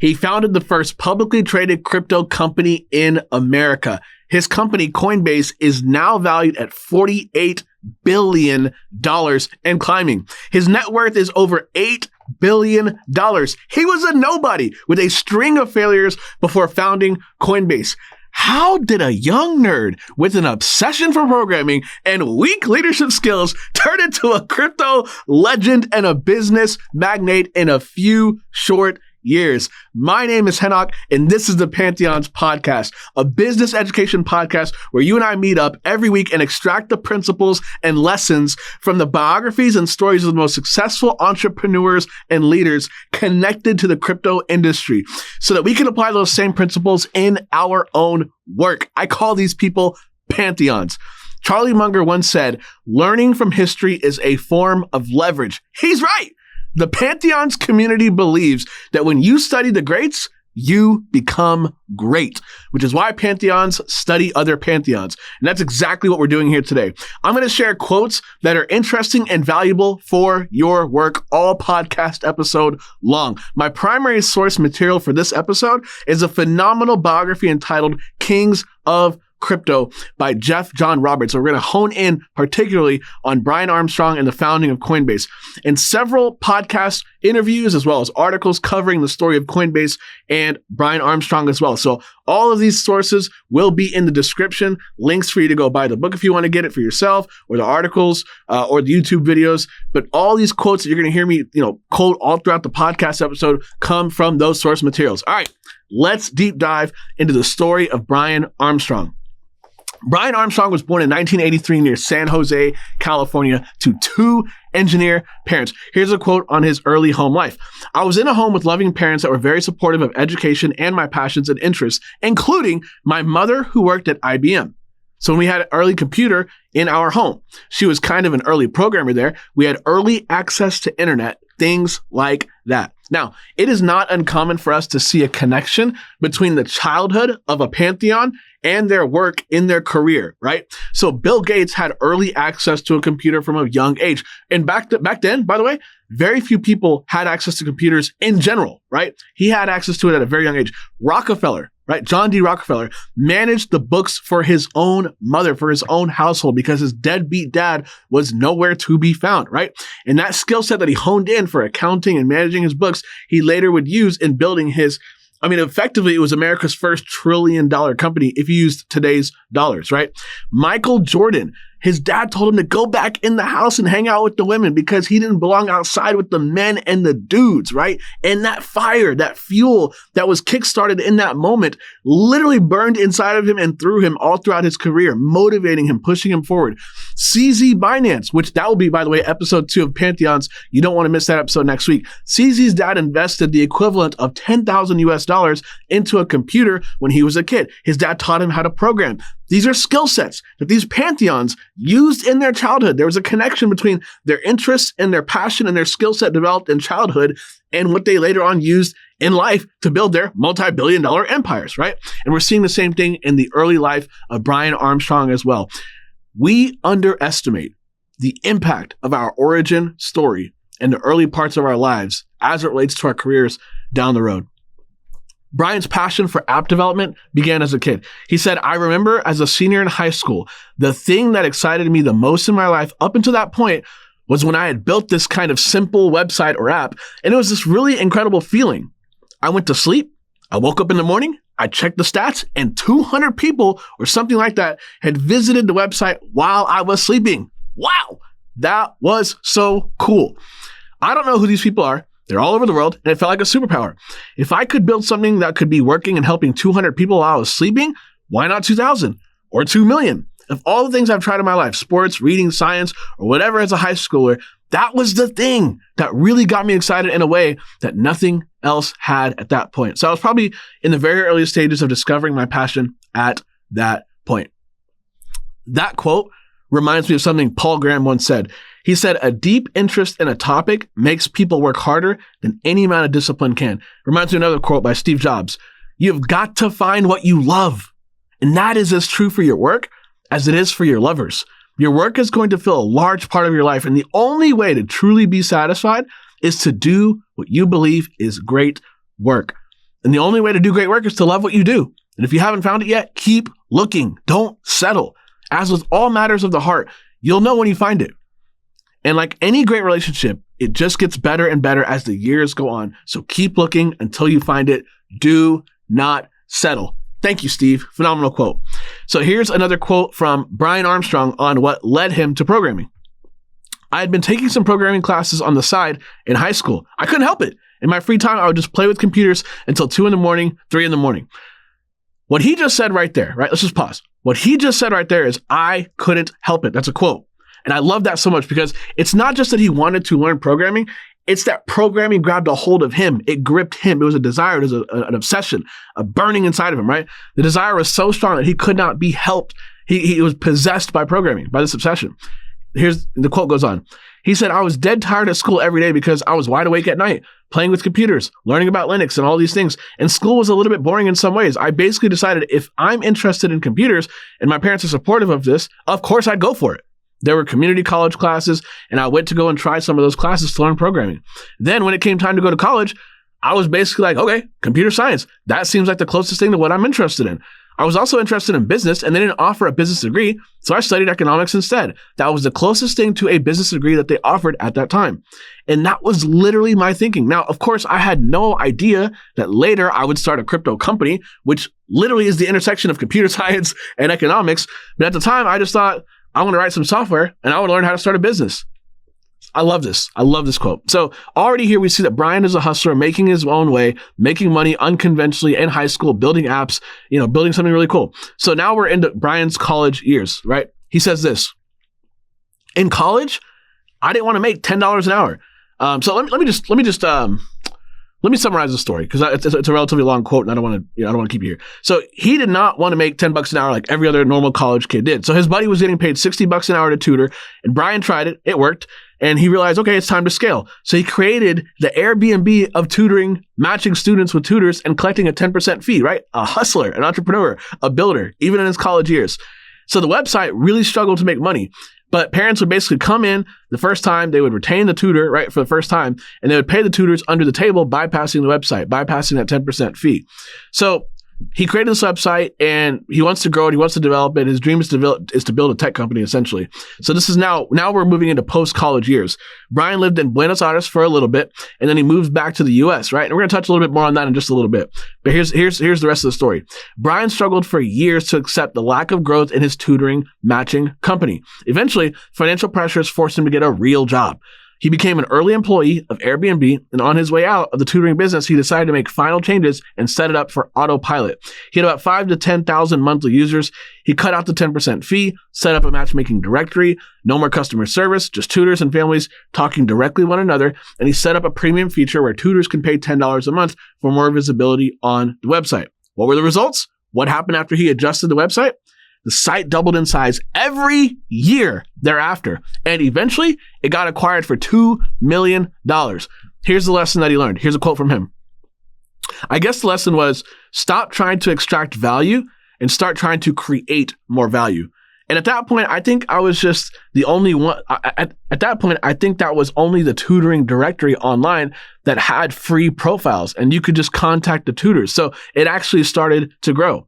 He founded the first publicly traded crypto company in America. His company, Coinbase, is now valued at $48 billion and climbing. His net worth is over $8 billion. He was a nobody with a string of failures before founding Coinbase. How did a young nerd with an obsession for programming and weak leadership skills turn into a crypto legend and a business magnate in a few short years? My name is Henok, and this is the Pantheons Podcast, a business education podcast where you and I meet up every week and extract the principles and lessons from the biographies and stories of the most successful entrepreneurs and leaders connected to the crypto industry so that we can apply those same principles in our own work. I call these people Pantheons. Charlie Munger once said, "Learning from history is a form of leverage." He's right. The Pantheons community believes that when you study the greats, you become great, which is why Pantheons study other Pantheons. And that's exactly what we're doing here today. I'm going to share quotes that are interesting and valuable for your work, all podcast episode long. My primary source material for this episode is a phenomenal biography entitled Kings of Crypto by Jeff John Roberts. So we're going to hone in particularly on Brian Armstrong and the founding of Coinbase, and several podcast interviews as well as articles covering the story of Coinbase and Brian Armstrong as well. So all of these sources will be in the description, links for you to go buy the book if you want to get it for yourself, or the articles or the YouTube videos. But all these quotes that you're going to hear me, quote all throughout the podcast episode come from those source materials. All right, let's deep dive into the story of Brian Armstrong. Brian Armstrong was born in 1983 near San Jose, California, to two engineer parents. Here's a quote on his early home life. "I was in a home with loving parents that were very supportive of education and my passions and interests, including my mother who worked at IBM. So when we had an early computer in our home, she was kind of an early programmer there. We had early access to internet, things like that." Now, it is not uncommon for us to see a connection between the childhood of a Pantheon and their work in their career, right? So Bill Gates had early access to a computer from a young age. And back then, by the way, very few people had access to computers in general, right? He had access to it at a very young age. Rockefeller, right? John D. Rockefeller managed the books for his own mother, for his own household, because his deadbeat dad was nowhere to be found, right? And that skill set that he honed in for accounting and managing his books, he later would use in building his, effectively, it was America's first $1 trillion company if you used today's dollars, right? Michael Jordan, his dad told him to go back in the house and hang out with the women because he didn't belong outside with the men and the dudes, right? And that fire, that fuel that was kickstarted in that moment literally burned inside of him and through him all throughout his career, motivating him, pushing him forward. CZ Binance, which that will be, by the way, episode 2 of Pantheons. You don't want to miss that episode next week. CZ's dad invested the equivalent of $10,000 into a computer when he was a kid. His dad taught him how to program. These are skill sets that these Pantheons used in their childhood. There was a connection between their interests and their passion and their skill set developed in childhood and what they later on used in life to build their multi-billion-dollar empires, right? And we're seeing the same thing in the early life of Brian Armstrong as well. We underestimate the impact of our origin story and the early parts of our lives as it relates to our careers down the road. Brian's passion for app development began as a kid. He said, "I remember as a senior in high school, the thing that excited me the most in my life up until that point was when I had built this kind of simple website or app, and it was this really incredible feeling. I went to sleep, I woke up in the morning, I checked the stats, and 200 people or something like that had visited the website while I was sleeping. Wow, that was so cool. I don't know who these people are. They're all over the world, and it felt like a superpower. If I could build something that could be working and helping 200 people while I was sleeping, why not 2,000 or 2 million? Of all the things I've tried in my life, sports, reading, science, or whatever as a high schooler, that was the thing that really got me excited in a way that nothing else had at that point. So I was probably in the very early stages of discovering my passion at that point. That quote reminds me of something Paul Graham once said. He said, "A deep interest in a topic makes people work harder than any amount of discipline can." Reminds me of another quote by Steve Jobs. "You've got to find what you love." And that is as true for your work as it is for your lovers. Your work is going to fill a large part of your life. And the only way to truly be satisfied is to do what you believe is great work. And the only way to do great work is to love what you do. And if you haven't found it yet, keep looking. Don't settle. As with all matters of the heart, you'll know when you find it. And like any great relationship, it just gets better and better as the years go on. So keep looking until you find it. Do not settle. Thank you, Steve. Phenomenal quote. So here's another quote from Brian Armstrong on what led him to programming. I had been taking some programming classes on the side in high school. I couldn't help it. In my free time, I would just play with computers until 2 a.m, 3 a.m. What he just said right there, right? Let's just pause. What he just said right there is, I couldn't help it. That's a quote. And I love that so much because it's not just that he wanted to learn programming. It's that programming grabbed a hold of him. It gripped him. It was a desire. It was an obsession, a burning inside of him, right? The desire was so strong that he could not be helped. He was possessed by programming, by this obsession. Here's the quote goes on. He said, I was dead tired at school every day because I was wide awake at night, playing with computers, learning about Linux and all these things. And school was a little bit boring in some ways. I basically decided if I'm interested in computers and my parents are supportive of this, of course I'd go for it. There were community college classes, and I went to go and try some of those classes to learn programming. Then when it came time to go to college, I was basically like, okay, computer science. That seems like the closest thing to what I'm interested in. I was also interested in business, and they didn't offer a business degree, so I studied economics instead. That was the closest thing to a business degree that they offered at that time. And that was literally my thinking. Now, of course, I had no idea that later I would start a crypto company, which literally is the intersection of computer science and economics. But at the time, I just thought, I want to write some software, and I want to learn how to start a business. I love this. I love this quote. So already here we see that Brian is a hustler, making his own way, making money unconventionally in high school, building apps, building something really cool. So now we're into Brian's college years, right? He says this. In college, I didn't want to make $10 an hour. So let me summarize the story because it's a relatively long quote, and I don't want to keep you here. So he did not want to make $10 an hour like every other normal college kid did. So his buddy was getting paid $60 an hour to tutor, and Brian tried it. It worked. And he realized, okay, it's time to scale. So he created the Airbnb of tutoring, matching students with tutors and collecting a 10% fee, right? A hustler, an entrepreneur, a builder, even in his college years. So the website really struggled to make money. But parents would basically come in the first time, they would retain the tutor, right, for the first time, and they would pay the tutors under the table, bypassing the website, bypassing that 10% fee. So he created this website, and he wants to grow it. He wants to develop it. His dream is to build a tech company, essentially. So this is now we're moving into post-college years. Brian lived in Buenos Aires for a little bit, and then he moved back to the U.S., right? And we're going to touch a little bit more on that in just a little bit. But here's the rest of the story. Brian struggled for years to accept the lack of growth in his tutoring matching company. Eventually, financial pressures forced him to get a real job. He became an early employee of Airbnb, and on his way out of the tutoring business, he decided to make final changes and set it up for autopilot. He had about 5,000 to 10,000 monthly users. He cut out the 10% fee, set up a matchmaking directory, no more customer service, just tutors and families talking directly with one another, and he set up a premium feature where tutors can pay $10 a month for more visibility on the website. What were the results? What happened after he adjusted the website? The site doubled in size every year thereafter, and eventually it got acquired for $2 million. Here's the lesson that he learned. Here's a quote from him. I guess the lesson was, stop trying to extract value and start trying to create more value. And at that point, I think I was just the only one. At that point, I think that was only the tutoring directory online that had free profiles, and you could just contact the tutors. So it actually started to grow.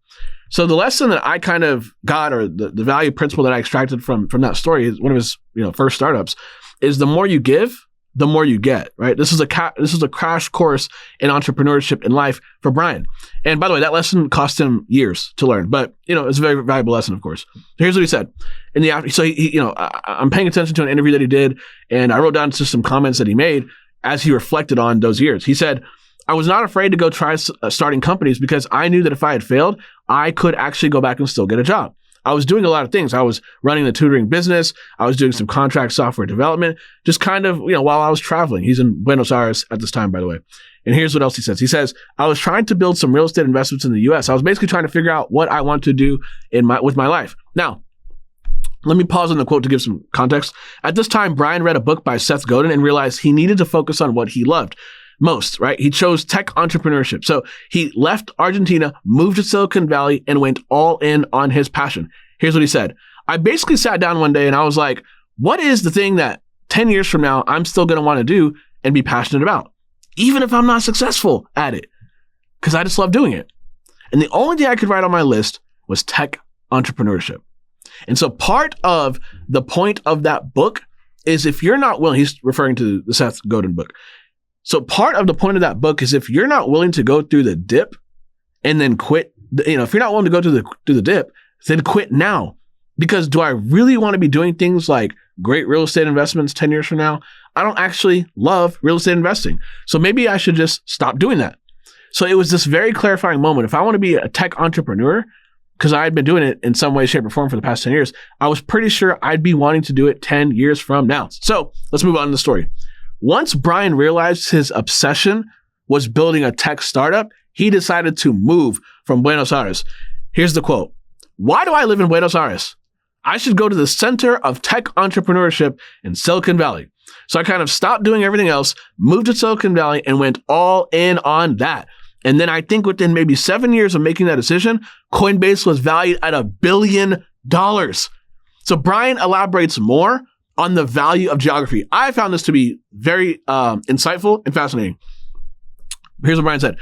So the lesson that I kind of got, or the value principle that I extracted from that story, is one of his first startups, is the more you give, the more you get, right? This is a crash course in entrepreneurship in life for Brian. And by the way, that lesson cost him years to learn, but it's a very valuable lesson, of course. Here's what he said. I'm paying attention to an interview that he did, and I wrote down just some comments that he made as he reflected on those years. He said, I was not afraid to go try starting companies because I knew that if I had failed, I could actually go back and still get a job. I was doing a lot of things. I was running the tutoring business. I was doing some contract software development, just kind of, while I was traveling. He's in Buenos Aires at this time, by the way. And here's what else he says. He says, I was trying to build some real estate investments in the U.S. I was basically trying to figure out what I want to do with my life. Now, let me pause on the quote to give some context. At this time, Brian read a book by Seth Godin and realized he needed to focus on what he loved most, right? He chose tech entrepreneurship. So he left Argentina, moved to Silicon Valley, and went all in on his passion. Here's what he said. I basically sat down one day and I was like, what is the thing that 10 years from now I'm still going to want to do and be passionate about, even if I'm not successful at it? because I just love doing it. And the only thing I could write on my list was tech entrepreneurship. And so part of the point of that book is if you're not willing, he's referring to the Seth Godin book. So part of the point of that book is if you're not willing to go through the dip and then quit, if you're not willing to go through the dip, then quit now. Because do I really want to be doing things like great real estate investments 10 years from now? I don't actually love real estate investing. So maybe I should just stop doing that. So it was this very clarifying moment. If I want to be a tech entrepreneur, because I had been doing it in some way, shape, or form for the past 10 years, I was pretty sure I'd be wanting to do it 10 years from now. So let's move on to the story. Once Brian realized his obsession was building a tech startup, he decided to move from Buenos Aires. Here's the quote. "Why do I live in Buenos Aires? I should go to the center of tech entrepreneurship in Silicon Valley." So I kind of stopped doing everything else, moved to Silicon Valley, and went all in on that. And then I think within maybe 7 years of making that decision, Coinbase was valued at $1 billion. So Brian elaborates more on the value of geography. I found this to be very insightful and fascinating. Here's what Brian said.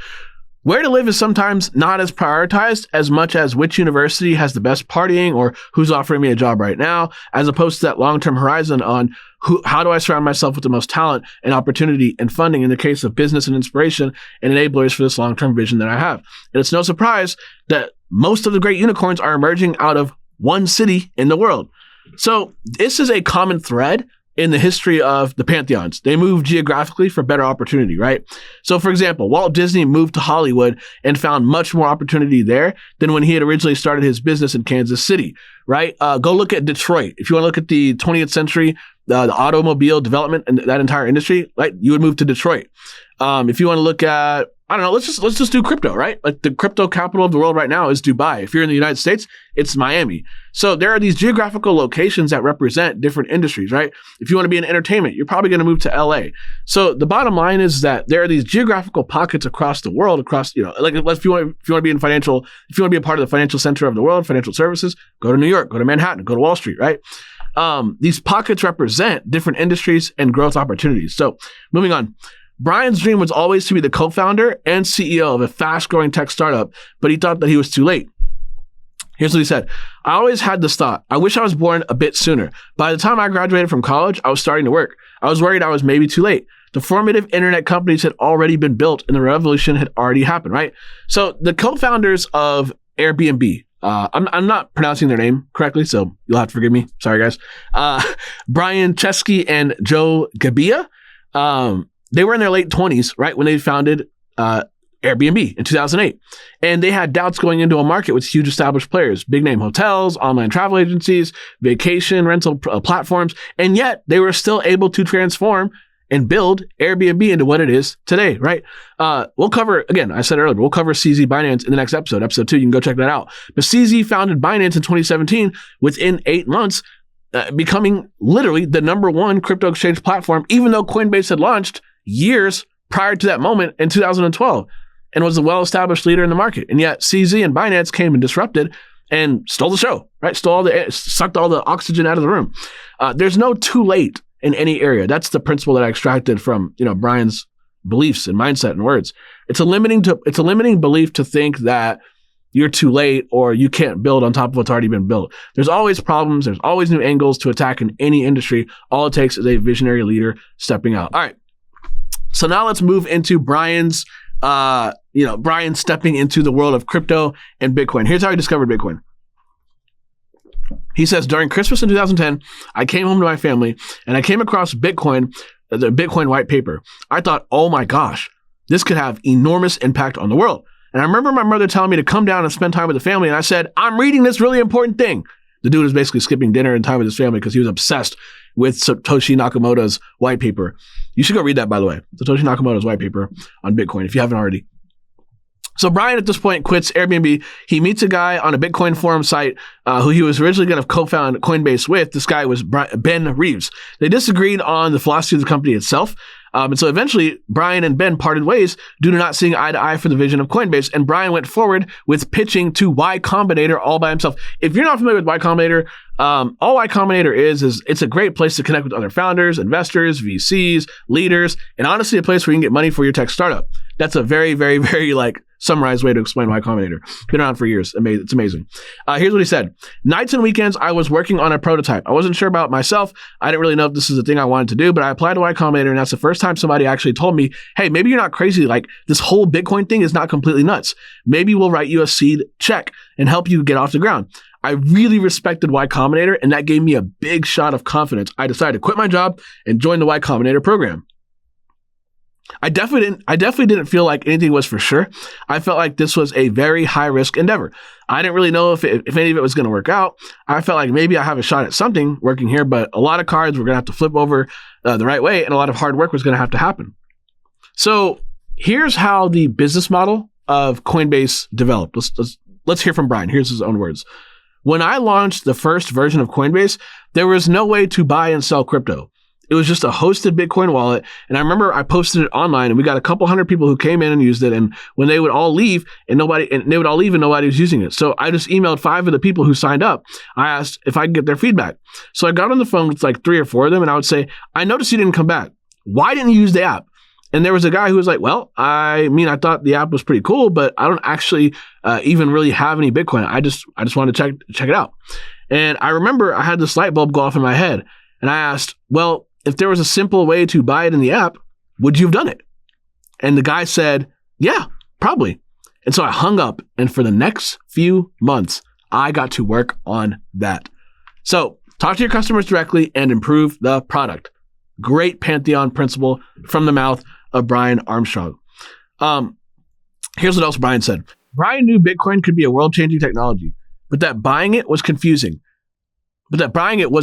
"Where to live is sometimes not as prioritized as much as which university has the best partying or who's offering me a job right now, as opposed to that long-term horizon on how do I surround myself with the most talent and opportunity and funding in the case of business and inspiration and enablers for this long-term vision that I have. And it's no surprise that most of the great unicorns are emerging out of one city in the world." So this is a common thread in the history of the pantheons. They move geographically for better opportunity, right? So for example, Walt Disney moved to Hollywood and found much more opportunity there than when he had originally started his business in Kansas City, right? Go look at Detroit. If you want to look at the 20th century, the automobile development and that entire industry, right? You would move to Detroit. If you want to look at, I don't know, let's just do crypto, right? Like the crypto capital of the world right now is Dubai. If you're in the United States, it's Miami. So there are these geographical locations that represent different industries, right? If you want to be in entertainment, you're probably going to move to LA. So the bottom line is that there are these geographical pockets across the world, like if you want to be in financial, if you want to be a part of the financial center of the world, financial services, go to New York, go to Manhattan, go to Wall Street, right? These pockets represent different industries and growth opportunities. So moving on. Brian's dream was always to be the co-founder and CEO of a fast-growing tech startup, but he thought that he was too late. Here's what he said. "I always had this thought. I wish I was born a bit sooner. By the time I graduated from college, I was starting to work. I was worried I was maybe too late. The formative internet companies had already been built and the revolution had already happened," right? So the co-founders of Airbnb, I'm not pronouncing their name correctly, so you'll have to forgive me. Sorry, guys. Brian Chesky and Joe Gebbia, they were in their late 20s, right, when they founded Airbnb in 2008. And they had doubts going into a market with huge established players, big name hotels, online travel agencies, vacation rental platforms, and yet they were still able to transform and build Airbnb into what it is today, right? We'll cover, again, I said earlier, we'll cover CZ Binance in the next episode, episode 2. You can go check that out. But CZ founded Binance in 2017 within 8 months, becoming literally the #1 crypto exchange platform, even though Coinbase had launched years prior to that moment in 2012 and was a well-established leader in the market. And yet CZ and Binance came and disrupted and stole the show, right? Sucked all the oxygen out of the room. There's no too late in any area. That's the principle that I extracted from, Brian's beliefs and mindset and words. It's a limiting belief to think that you're too late or you can't build on top of what's already been built. There's always problems. There's always new angles to attack in any industry. All it takes is a visionary leader stepping out. All right. So now let's move into Brian's, Brian stepping into the world of crypto and Bitcoin. Here's how he discovered Bitcoin. He says, during Christmas in 2010, I came home to my family and I came across Bitcoin, the Bitcoin white paper. I thought, oh my gosh, this could have enormous impact on the world. And I remember my mother telling me to come down and spend time with the family. And I said, I'm reading this really important thing. The dude was basically skipping dinner and time with his family because he was obsessed with Satoshi Nakamoto's white paper. You should go read that, by the way. Satoshi Nakamoto's white paper on Bitcoin, if you haven't already. So Brian, at this point, quits Airbnb. He meets a guy on a Bitcoin forum site who he was originally going to co-found Coinbase with. This guy was Ben Reeves. They disagreed on the philosophy of the company itself. And so eventually, Brian and Ben parted ways due to not seeing eye to eye for the vision of Coinbase. And Brian went forward with pitching to Y Combinator all by himself. If you're not familiar with Y Combinator, all Y Combinator is it's a great place to connect with other founders, investors, VCs, leaders, and honestly, a place where you can get money for your tech startup. That's a very, very, very summarized way to explain Y Combinator. Been around for years. It's amazing. Here's what he said. Nights and weekends, I was working on a prototype. I wasn't sure about myself. I didn't really know if this is the thing I wanted to do, but I applied to Y Combinator, and that's the first time somebody actually told me, hey, maybe you're not crazy. Like, this whole Bitcoin thing is not completely nuts. Maybe we'll write you a seed check and help you get off the ground. I really respected Y Combinator, and that gave me a big shot of confidence. I decided to quit my job and join the Y Combinator program. I definitely didn't feel like anything was for sure. I felt like this was a very high risk endeavor. I didn't really know if any of it was going to work out. I felt like maybe I have a shot at something working here, but a lot of cards were going to have to flip over the right way, and a lot of hard work was going to have to happen. So here's how the business model of Coinbase developed. Let's hear from Brian. Here's his own words. When I launched the first version of Coinbase, there was no way to buy and sell crypto. It was just a hosted Bitcoin wallet. And I remember I posted it online, and we got a couple hundred people who came in and used it. And when they would all leave and nobody was using it. So I just emailed 5 of the people who signed up. I asked if I could get their feedback. So I got on the phone with like 3 or 4 of them, and I would say, I noticed you didn't come back. Why didn't you use the app? And there was a guy who was like, well, I thought the app was pretty cool, but I don't actually even really have any Bitcoin. I just wanted to check it out. And I remember I had this light bulb go off in my head, and I asked, well, if there was a simple way to buy it in the app, would you have done it? And the guy said, yeah, probably. And so I hung up, and for the next few months, I got to work on that. So talk to your customers directly and improve the product. Great Pantheon principle from the mouth of Brian Armstrong. Here's what else Brian said. Brian knew Bitcoin could be a world-changing technology, but that buying it was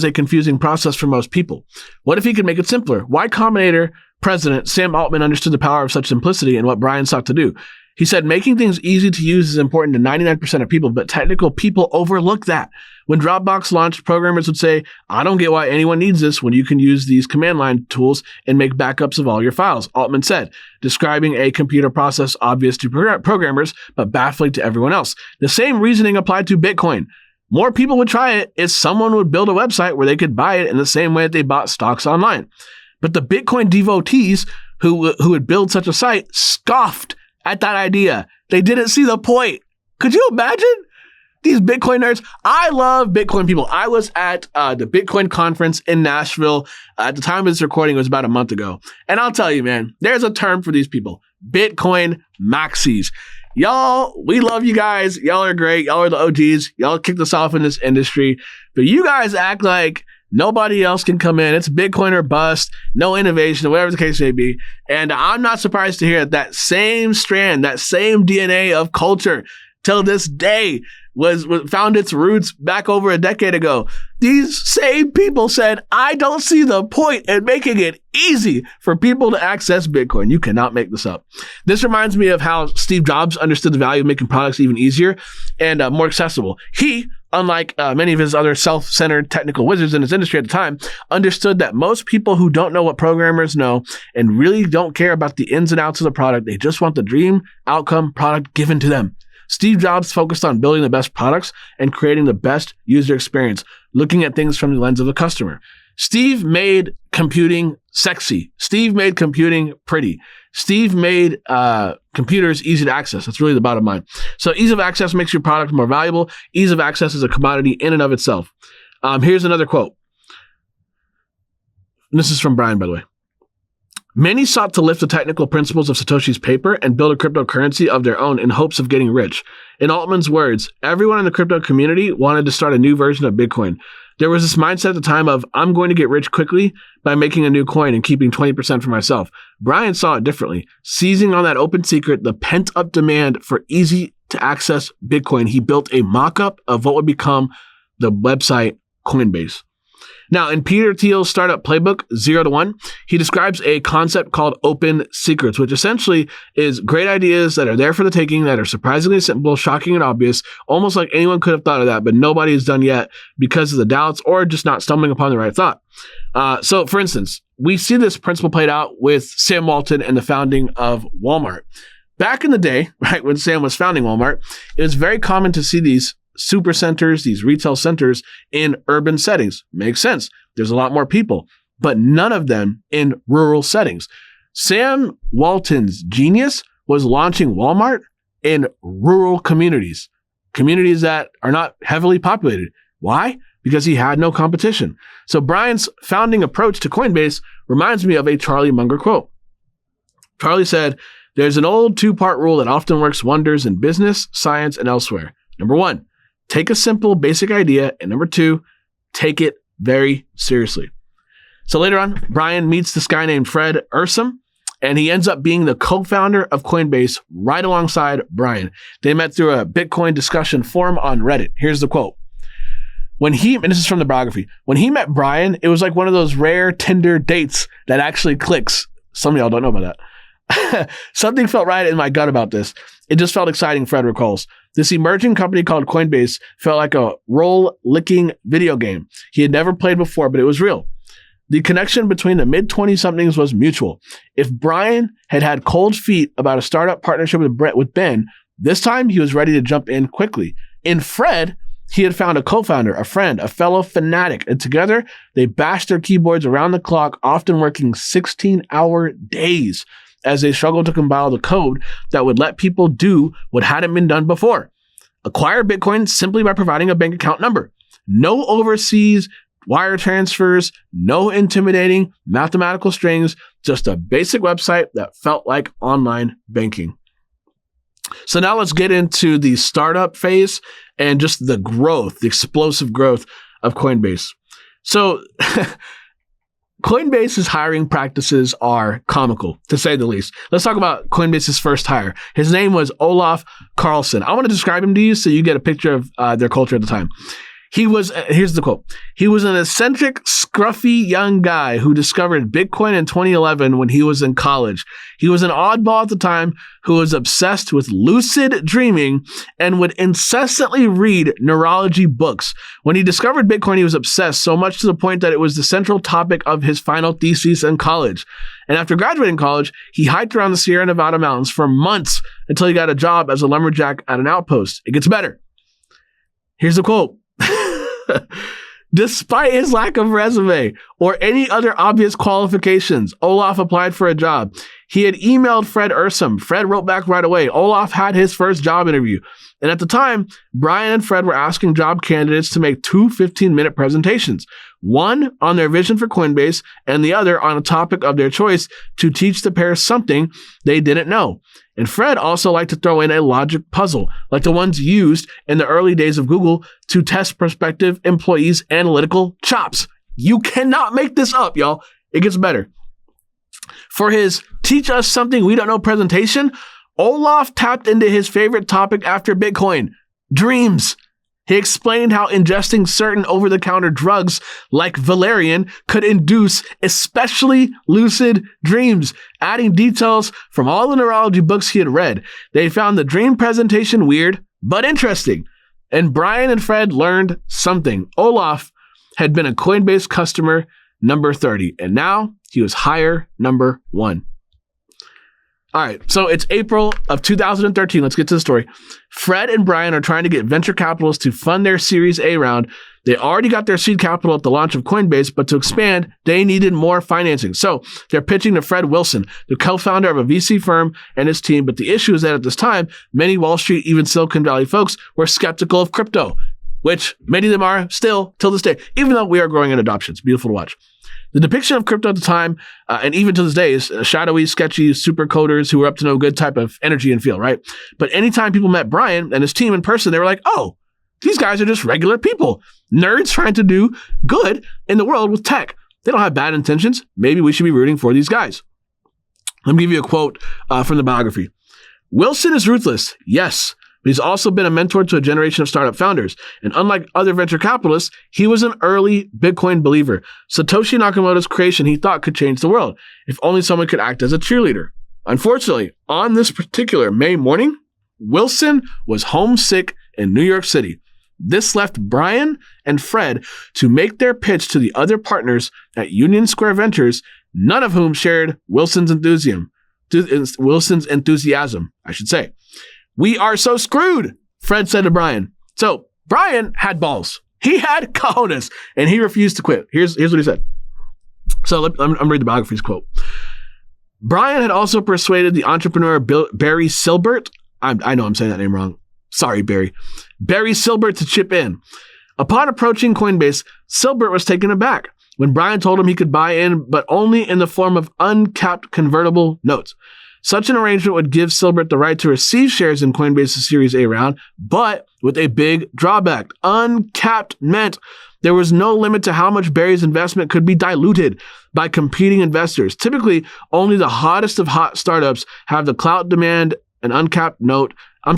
a confusing process for most people. What if he could make it simpler? Y Combinator president Sam Altman understood the power of such simplicity and what Brian sought to do. He said, making things easy to use is important to 99% of people, but technical people overlook that. When Dropbox launched, programmers would say, I don't get why anyone needs this when you can use these command line tools and make backups of all your files, Altman said, describing a computer process obvious to programmers, but baffling to everyone else. The same reasoning applied to Bitcoin. More people would try it if someone would build a website where they could buy it in the same way that they bought stocks online. But the Bitcoin devotees who would build such a site scoffed at that idea. They didn't see the point. Could you imagine? These Bitcoin nerds. I love Bitcoin people. I was at the Bitcoin conference in Nashville. At the time of this recording, it was about a month ago. And I'll tell you, man, there's a term for these people. Bitcoin maxis. Y'all, we love you guys. Y'all are great. Y'all are the OGs. Y'all kicked us off in this industry. But you guys act like nobody else can come in. It's Bitcoin or bust, no innovation, whatever the case may be. And I'm not surprised to hear that same strand, that same DNA of culture till this day was found its roots back over a decade ago. These same people said, I don't see the point in making it easy for people to access Bitcoin. You cannot make this up. This reminds me of how Steve Jobs understood the value of making products even easier and more accessible. He, unlike many of his other self-centered technical wizards in his industry at the time, understood that most people who don't know what programmers know and really don't care about the ins and outs of the product, they just want the dream outcome product given to them. Steve Jobs focused on building the best products and creating the best user experience, looking at things from the lens of the customer. Steve made computing sexy. Steve made computing pretty. Steve made computers easy to access. That's really the bottom line. So ease of access makes your product more valuable. Ease of access is a commodity in and of itself. Here's another quote. This is from Brian, by the way. Many sought to lift the technical principles of Satoshi's paper and build a cryptocurrency of their own in hopes of getting rich. In Altman's words, everyone in the crypto community wanted to start a new version of Bitcoin. There was this mindset at the time of, I'm going to get rich quickly by making a new coin and keeping 20% for myself. Brian saw it differently. Seizing on that open secret, the pent-up demand for easy-to-access Bitcoin, he built a mock-up of what would become the website Coinbase. Now, in Peter Thiel's startup playbook, 0 to 1, he describes a concept called open secrets, which essentially is great ideas that are there for the taking, that are surprisingly simple, shocking, and obvious, almost like anyone could have thought of that, but nobody has done yet because of the doubts or just not stumbling upon the right thought. So, for instance, we see this principle played out with Sam Walton and the founding of Walmart. Back in the day, right, when Sam was founding Walmart, it was very common to see these super centers, these retail centers in urban settings. Makes sense. There's a lot more people, but none of them in rural settings. Sam Walton's genius was launching Walmart in rural communities that are not heavily populated. Why? Because he had no competition. So Brian's founding approach to Coinbase reminds me of a Charlie Munger quote. Charlie said, "There's an old two-part rule that often works wonders in business, science, and elsewhere. Number one, take a simple, basic idea. And number two, take it very seriously." So later on, Brian meets this guy named Fred Ursum, and he ends up being the co-founder of Coinbase right alongside Brian. They met through a Bitcoin discussion forum on Reddit. Here's the quote. And this is from the biography, when he met Brian, it was like one of those rare Tinder dates that actually clicks. Some of y'all don't know about that. Something felt right in my gut about this. It just felt exciting, Fred recalls. This emerging company called Coinbase felt like a roll-licking video game. He had never played before, but it was real. The connection between the mid-20-somethings was mutual. If Brian had had cold feet about a startup partnership with Ben, this time he was ready to jump in quickly. In Fred, he had found a co-founder, a friend, a fellow fanatic, and together they bashed their keyboards around the clock, often working 16-hour days as they struggled to compile the code that would let people do what hadn't been done before. Acquire Bitcoin simply by providing a bank account number. No overseas wire transfers, no intimidating mathematical strings, just a basic website that felt like online banking. So now let's get into the startup phase and just the growth, the explosive growth of Coinbase. So Coinbase's hiring practices are comical, to say the least. Let's talk about Coinbase's first hire. His name was Olaf Carlson. I want to describe him to you so you get a picture of their culture at the time. Here's the quote. He was an eccentric, scruffy young guy who discovered Bitcoin in 2011 when he was in college. He was an oddball at the time who was obsessed with lucid dreaming and would incessantly read neurology books. When he discovered Bitcoin, he was obsessed so much to the point that it was the central topic of his final thesis in college. And after graduating college, he hiked around the Sierra Nevada mountains for months until he got a job as a lumberjack at an outpost. It gets better. Here's the quote. Despite his lack of resume or any other obvious qualifications, Olaf applied for a job. He had emailed Fred Ursum. Fred wrote back right away. Olaf had his first job interview. And at the time, Brian and Fred were asking job candidates to make 2 15-minute presentations, one on their vision for Coinbase and the other on a topic of their choice to teach the pair something they didn't know. And Fred also liked to throw in a logic puzzle, like the ones used in the early days of Google to test prospective employees' analytical chops. You cannot make this up, y'all. It gets better. For his teach us something we don't know presentation, Olaf tapped into his favorite topic after Bitcoin, dreams. He explained how ingesting certain over-the-counter drugs like valerian could induce especially lucid dreams, adding details from all the neurology books he had read. They found the dream presentation weird, but interesting. And Brian and Fred learned something. Olaf had been a Coinbase customer number 30, and now he was hire number 1. All right, so it's April of 2013. Let's get to the story. Fred and Brian are trying to get venture capitalists to fund their Series A round. They already got their seed capital at the launch of Coinbase, but to expand, they needed more financing. So they're pitching to Fred Wilson, the co-founder of a VC firm, and his team. But the issue is that at this time, many Wall Street, even Silicon Valley folks were skeptical of crypto, which many of them are still till this day, even though we are growing in adoption. It's beautiful to watch. The depiction of crypto at the time, and even to this day, is shadowy, sketchy super coders who were up to no good type of energy and feel, right? But anytime people met Brian and his team in person, they were like, oh, these guys are just regular people. Nerds trying to do good in the world with tech. They don't have bad intentions. Maybe we should be rooting for these guys. Let me give you a quote from the biography. Wilson is ruthless, yes, but he's also been a mentor to a generation of startup founders. And unlike other venture capitalists, he was an early Bitcoin believer. Satoshi Nakamoto's creation he thought could change the world, if only someone could act as a cheerleader. Unfortunately, on this particular May morning, Wilson was homesick in New York City. This left Brian and Fred to make their pitch to the other partners at Union Square Ventures, none of whom shared Wilson's enthusiasm. We are so screwed, Fred said to Brian. So Brian had balls. He had cojones, and he refused to quit. Here's what he said. So I'm reading the biography's quote. Brian had also persuaded the entrepreneur Barry Silbert, I know I'm saying that name wrong. Sorry, Barry. Barry Silbert to chip in. Upon approaching Coinbase, Silbert was taken aback when Brian told him he could buy in, but only in the form of uncapped convertible notes. Such an arrangement would give Silbert the right to receive shares in Coinbase's Series A round, but with a big drawback. Uncapped meant there was no limit to how much Barry's investment could be diluted by competing investors. Typically, only the hottest of hot startups have the clout to demand an uncapped note. And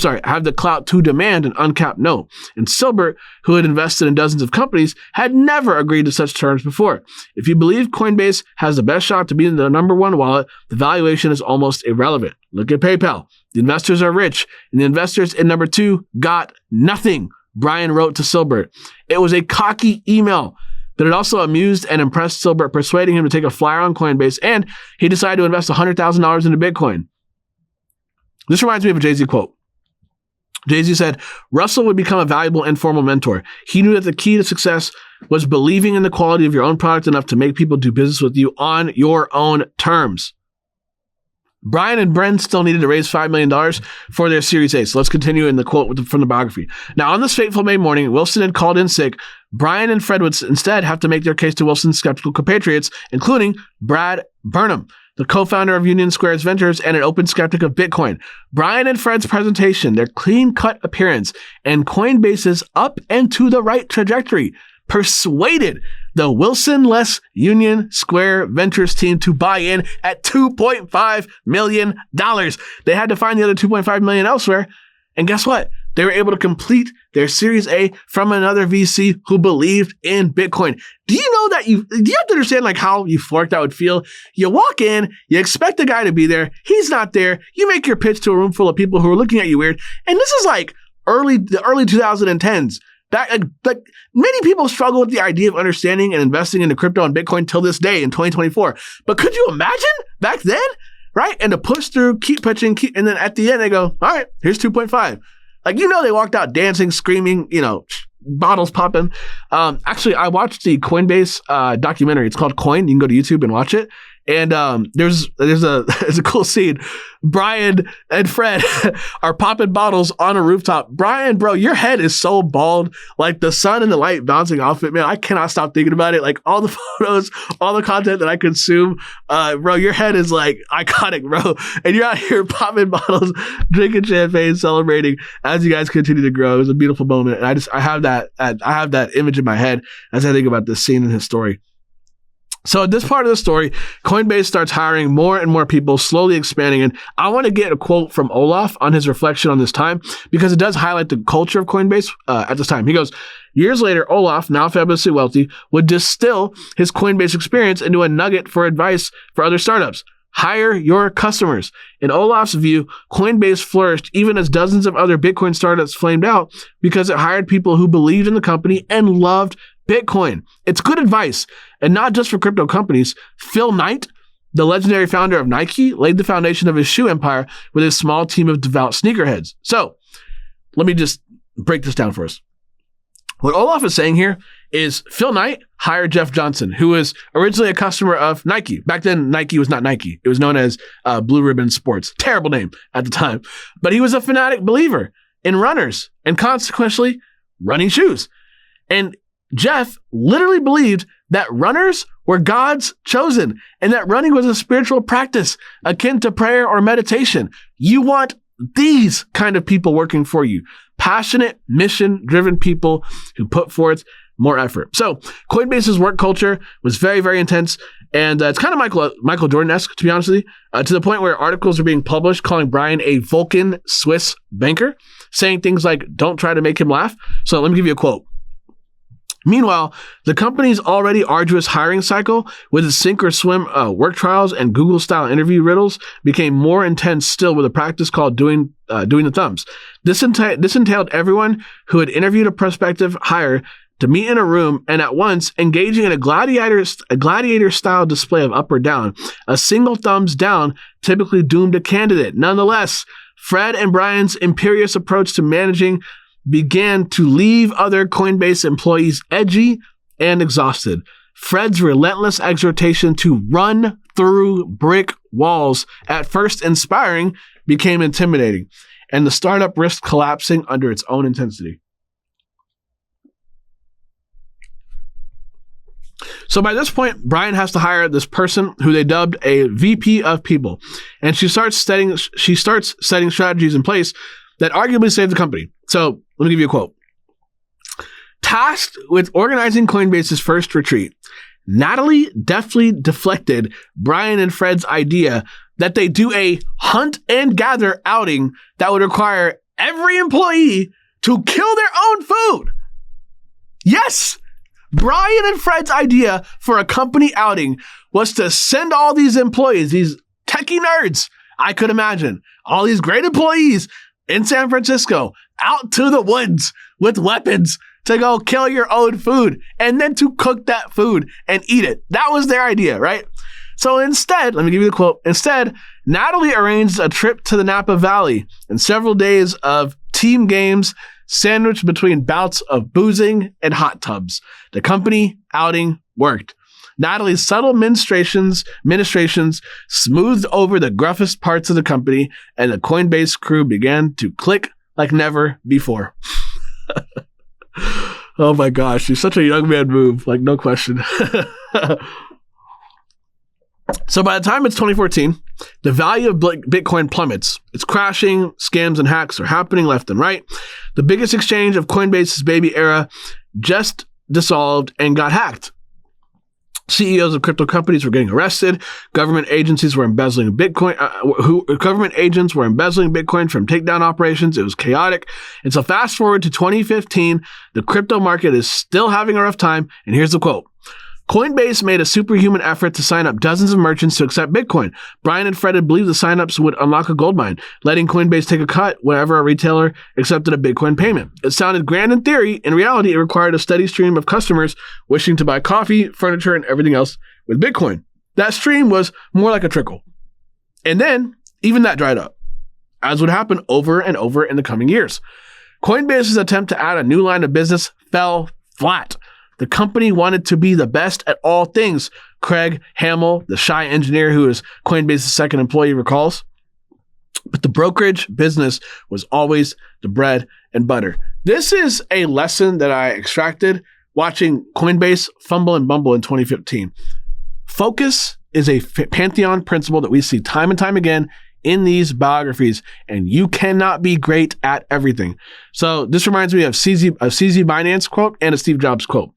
Silbert, who had invested in dozens of companies, had never agreed to such terms before. If you believe Coinbase has the best shot to be the number one wallet, the valuation is almost irrelevant. Look at PayPal. The investors are rich, and the investors in number 2 got nothing, Brian wrote to Silbert. It was a cocky email, but it also amused and impressed Silbert, persuading him to take a flyer on Coinbase, and he decided to invest $100,000 into Bitcoin. This reminds me of a Jay-Z quote. Jay-Z said, Russell would become a valuable informal mentor. He knew that the key to success was believing in the quality of your own product enough to make people do business with you on your own terms. Brian and Bren still needed to raise $5 million for their Series A. So let's continue in the quote from the biography. Now, on this fateful May morning, Wilson had called in sick. Brian and Fred would instead have to make their case to Wilson's skeptical compatriots, including Brad Burnham, the co-founder of Union Squares Ventures and an open skeptic of Bitcoin. Brian and Fred's presentation, their clean-cut appearance, and Coinbase's up and to the right trajectory persuaded the Wilson-less Union Square Ventures team to buy in at $2.5 million. They had to find the other $2.5 million elsewhere. And guess what? They were able to complete their Series A from another VC who believed in Bitcoin. Do you know that do you have to understand like how euphoric that would feel? You walk in, you expect the guy to be there. He's not there. You make your pitch to a room full of people who are looking at you weird. And this is like the early 2010s. Like many people struggle with the idea of understanding and investing into crypto and Bitcoin till this day in 2024. But could you imagine back then? Right? And to push through, keep pitching, and then at the end they go, all right, here's 2.5. Like, they walked out dancing, screaming, bottles popping. Actually, I watched the Coinbase documentary. It's called Coin. You can go to YouTube and watch it. And there's a cool scene. Brian and Fred are popping bottles on a rooftop. Brian, bro, your head is so bald. Like the sun and the light bouncing off it, man. I cannot stop thinking about it. Like all the photos, all the content that I consume, bro, your head is like iconic, bro. And you're out here popping bottles, drinking champagne, celebrating as you guys continue to grow. It was a beautiful moment. And I have that image in my head as I think about this scene in his story. So at this part of the story, Coinbase starts hiring more and more people, slowly expanding. And I want to get a quote from Olaf on his reflection on this time because it does highlight the culture of Coinbase at this time. He goes, years later, Olaf, now fabulously wealthy, would distill his Coinbase experience into a nugget for advice for other startups. Hire your customers. In Olaf's view, Coinbase flourished even as dozens of other Bitcoin startups flamed out because it hired people who believed in the company and loved Bitcoin. It's good advice, and not just for crypto companies. Phil Knight, the legendary founder of Nike, laid the foundation of his shoe empire with his small team of devout sneakerheads. So, let me just break this down for us. What Olaf is saying here is Phil Knight hired Jeff Johnson, who was originally a customer of Nike. Back then, Nike was not Nike. It was known as Blue Ribbon Sports. Terrible name at the time. But he was a fanatic believer in runners and consequently running shoes. And Jeff literally believed that runners were God's chosen and that running was a spiritual practice akin to prayer or meditation. You want these kind of people working for you. Passionate, mission-driven people who put forth more effort. So Coinbase's work culture was very, very intense. And it's kind of Michael Jordan-esque, to be honest with you, to the point where articles are being published calling Brian a Vulcan Swiss banker, saying things like, don't try to make him laugh. So let me give you a quote. Meanwhile, the company's already arduous hiring cycle with its sink or swim work trials and Google-style interview riddles became more intense still with a practice called doing the thumbs. This entailed everyone who had interviewed a prospective hire to meet in a room and at once engaging in a gladiator-style display of up or down. A single thumbs down typically doomed a candidate. Nonetheless, Fred and Brian's imperious approach to managing began to leave other Coinbase employees edgy and exhausted. Fred's relentless exhortation to run through brick walls, at first inspiring, became intimidating. and the startup risked collapsing under its own intensity. So by this point, Brian has to hire this person who they dubbed a VP of people, and she starts setting strategies in place that arguably saved the company. So let me give you a quote. Tasked with organizing Coinbase's first retreat, Natalie deftly deflected Brian and Fred's idea that they do a hunt and gather outing that would require every employee to kill their own food. Yes! Brian and Fred's idea for a company outing was to send all these employees, these techie nerds, I could imagine, all these great employees in San Francisco out to the woods with weapons to go kill your own food and then to cook that food and eat it. That was their idea, right? So instead, let me give you the quote. Instead, Natalie arranged a trip to the Napa Valley and several days of team games sandwiched between bouts of boozing and hot tubs. The company outing worked. Natalie's subtle ministrations smoothed over the gruffest parts of the company, and the Coinbase crew began to click like never before. Oh my gosh, she's such a young man move, like no question. So by the time it's 2014, the value of Bitcoin plummets. It's crashing, scams and hacks are happening left and right. The biggest exchange of Coinbase's baby era just dissolved and got hacked. CEOs of crypto companies were getting arrested. Government agencies were embezzling Bitcoin. Government agents were embezzling Bitcoin from takedown operations. It was chaotic. And so fast forward to 2015, the crypto market is still having a rough time. And here's the quote. Coinbase made a superhuman effort to sign up dozens of merchants to accept Bitcoin. Brian and Fred had believed the signups would unlock a goldmine, letting Coinbase take a cut whenever a retailer accepted a Bitcoin payment. It sounded grand in theory. In reality, it required a steady stream of customers wishing to buy coffee, furniture, and everything else with Bitcoin. That stream was more like a trickle. And then, even that dried up, as would happen over and over in the coming years. Coinbase's attempt to add a new line of business fell flat. The company wanted to be the best at all things. Craig Hamill, the shy engineer who is Coinbase's second employee, recalls. But the brokerage business was always the bread and butter. This is a lesson that I extracted watching Coinbase fumble and bumble in 2015. Focus is a pantheon principle that we see time and time again in these biographies, and you cannot be great at everything. So this reminds me of CZ Binance quote and a Steve Jobs quote.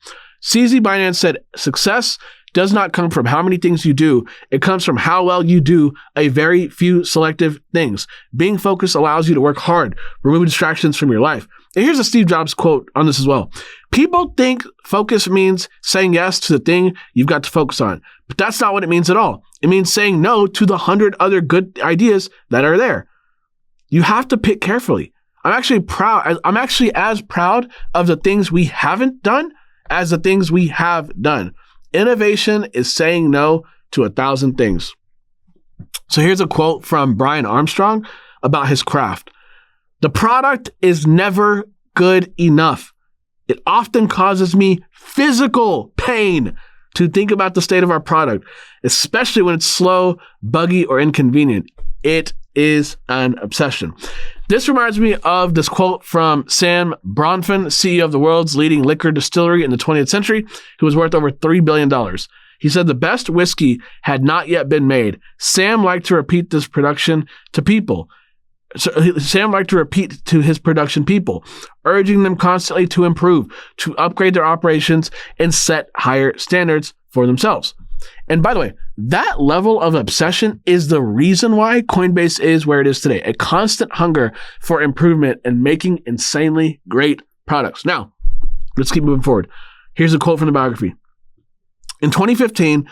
CZ Binance said, success does not come from how many things you do. It comes from how well you do a very few selective things. Being focused allows you to work hard, remove distractions from your life. And here's a Steve Jobs quote on this as well. People think focus means saying yes to the thing you've got to focus on, but that's not what it means at all. It means saying no to the 100 other good ideas that are there. You have to pick carefully. I'm actually as proud of the things we haven't done as the things we have done. Innovation is saying no to 1,000 things. So here's a quote from Brian Armstrong about his craft. The product is never good enough. It often causes me physical pain to think about the state of our product, especially when it's slow, buggy, or inconvenient. It is an obsession. This reminds me of this quote from Sam Bronfen, CEO of the world's leading liquor distillery in the 20th century, who was worth over $3 billion. He said the best whiskey had not yet been made. Sam liked to repeat this production to people. Sam liked to repeat to his production people, urging them constantly to improve, to upgrade their operations, and set higher standards for themselves. And by the way, that level of obsession is the reason why Coinbase is where it is today, a constant hunger for improvement and making insanely great products. Now, let's keep moving forward. Here's a quote from the biography. In 2015,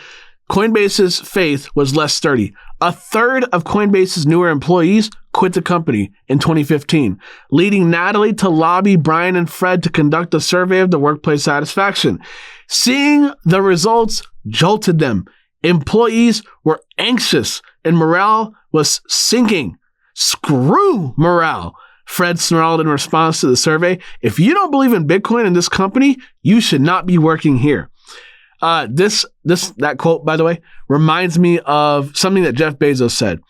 Coinbase's faith was less sturdy. A third of Coinbase's newer employees quit the company in 2015, leading Natalie to lobby Brian and Fred to conduct a survey of the workplace satisfaction. Seeing the results jolted them. Employees were anxious and morale was sinking. Screw morale, Fred snarled in response to the survey. If you don't believe in Bitcoin in this company, you should not be working here. That quote, by the way, reminds me of something that Jeff Bezos said.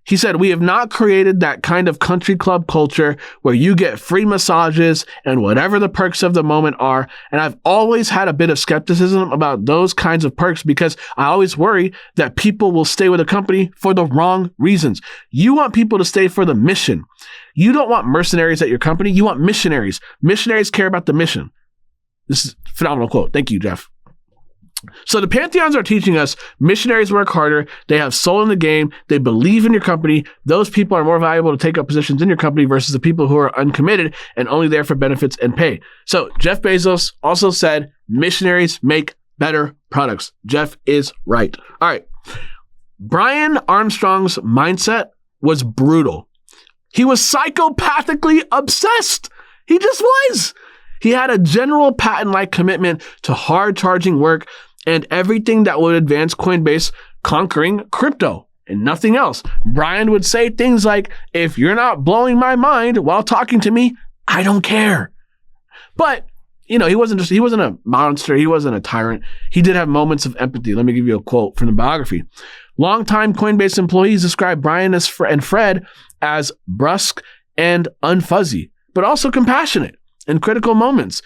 He said, we have not created that kind of country club culture where you get free massages and whatever the perks of the moment are. And I've always had a bit of skepticism about those kinds of perks because I always worry that people will stay with a company for the wrong reasons. You want people to stay for the mission. You don't want mercenaries at your company. You want missionaries. Missionaries care about the mission. This is a phenomenal quote. Thank you, Jeff. So the Pantheons are teaching us missionaries work harder. They have soul in the game. They believe in your company. Those people are more valuable to take up positions in your company versus the people who are uncommitted and only there for benefits and pay. So Jeff Bezos also said missionaries make better products. Jeff is right. All right. Brian Armstrong's mindset was brutal. He was psychopathically obsessed. He just was. He had a general patent-like commitment to hard-charging work and everything that would advance Coinbase conquering crypto and nothing else. Brian would say things like, if you're not blowing my mind while talking to me, I don't care. But, he wasn't a monster. He wasn't a tyrant. He did have moments of empathy. Let me give you a quote from the biography. Longtime Coinbase employees describe Brian and Fred as brusque and unfuzzy, but also compassionate in critical moments.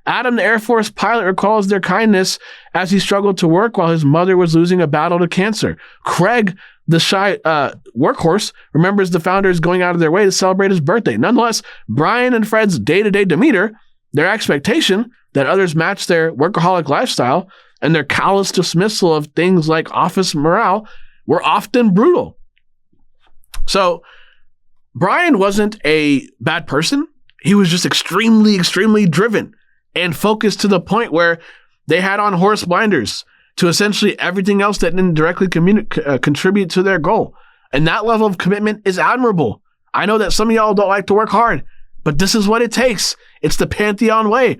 Adam, the Air Force pilot, recalls their kindness as he struggled to work while his mother was losing a battle to cancer. Craig, the shy workhorse, remembers the founders going out of their way to celebrate his birthday. Nonetheless, Brian and Fred's day-to-day demeanor, their expectation that others match their workaholic lifestyle, and their callous dismissal of things like office morale were often brutal. So, Brian wasn't a bad person. He was just extremely, extremely driven and focused to the point where they had on horse blinders to essentially everything else that didn't directly contribute to their goal. And that level of commitment is admirable. I know that some of y'all don't like to work hard, but this is what it takes. It's the Pantheon way.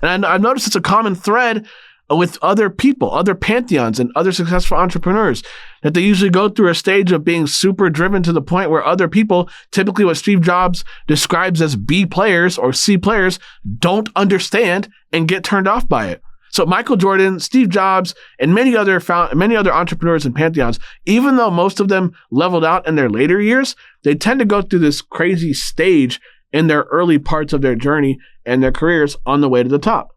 And I've noticed it's a common thread with other people, other Pantheons and other successful entrepreneurs, that they usually go through a stage of being super driven to the point where other people, typically what Steve Jobs describes as B players or C players, don't understand and get turned off by it. So Michael Jordan, Steve Jobs, and many other entrepreneurs and Pantheons, even though most of them leveled out in their later years, they tend to go through this crazy stage in their early parts of their journey and their careers on the way to the top.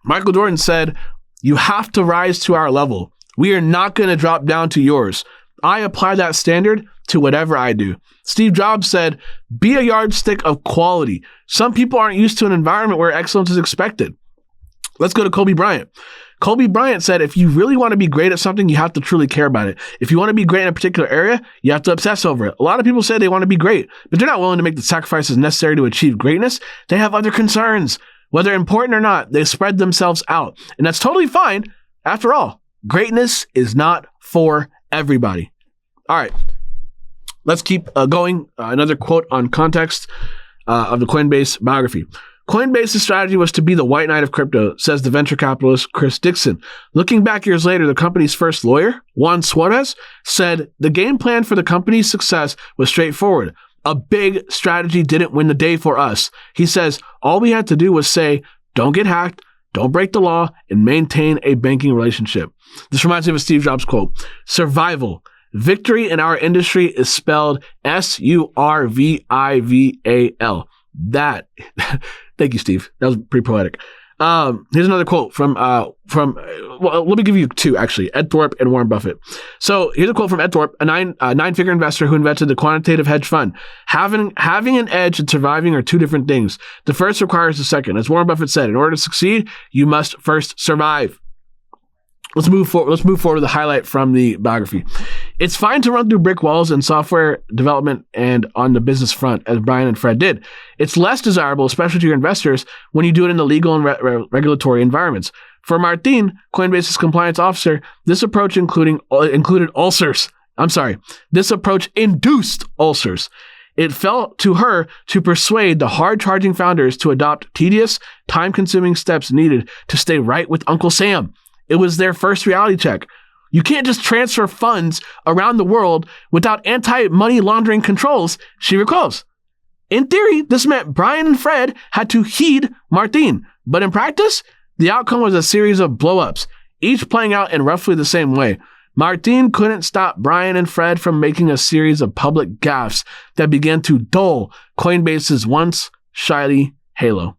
Michael Jordan said, "You have to rise to our level. We are not going to drop down to yours. I apply that standard to whatever I do." Steve Jobs said, "Be a yardstick of quality. Some people aren't used to an environment where excellence is expected." Let's go to Kobe Bryant. Kobe Bryant said, if you really want to be great at something, you have to truly care about it. If you want to be great in a particular area, you have to obsess over it. A lot of people say they want to be great, but they're not willing to make the sacrifices necessary to achieve greatness. They have other concerns. Whether important or not, they spread themselves out. And that's totally fine. After all, greatness is not for everybody. All right, let's keep going. Another quote on context of the Coinbase biography. Coinbase's strategy was to be the white knight of crypto, says the venture capitalist Chris Dixon. Looking back years later, the company's first lawyer, Juan Suarez, said the game plan for the company's success was straightforward. A big strategy didn't win the day for us. He says, all we had to do was say, don't get hacked, don't break the law, and maintain a banking relationship. This reminds me of a Steve Jobs quote. Survival. Victory in our industry is spelled Survival. That. Thank you, Steve. That was pretty poetic. Here's another quote from let me give you two, actually, Ed Thorpe and Warren Buffett. So here's a quote from Ed Thorpe, a nine-figure investor who invented the quantitative hedge fund. Having an edge and surviving are two different things. The first requires the second. As Warren Buffett said, in order to succeed, you must first survive. Let's move forward to the highlight from the biography. It's fine to run through brick walls in software development and on the business front, as Brian and Fred did. It's less desirable, especially to your investors, when you do it in the legal and regulatory environments. For Martin, Coinbase's compliance officer, this approach included ulcers. This approach induced ulcers. It fell to her to persuade the hard-charging founders to adopt tedious, time-consuming steps needed to stay right with Uncle Sam. It was their first reality check. You can't just transfer funds around the world without anti-money laundering controls, she recalls. In theory, this meant Brian and Fred had to heed Martin, but in practice, the outcome was a series of blow-ups, each playing out in roughly the same way. Martin couldn't stop Brian and Fred from making a series of public gaffes that began to dull Coinbase's once shiny halo.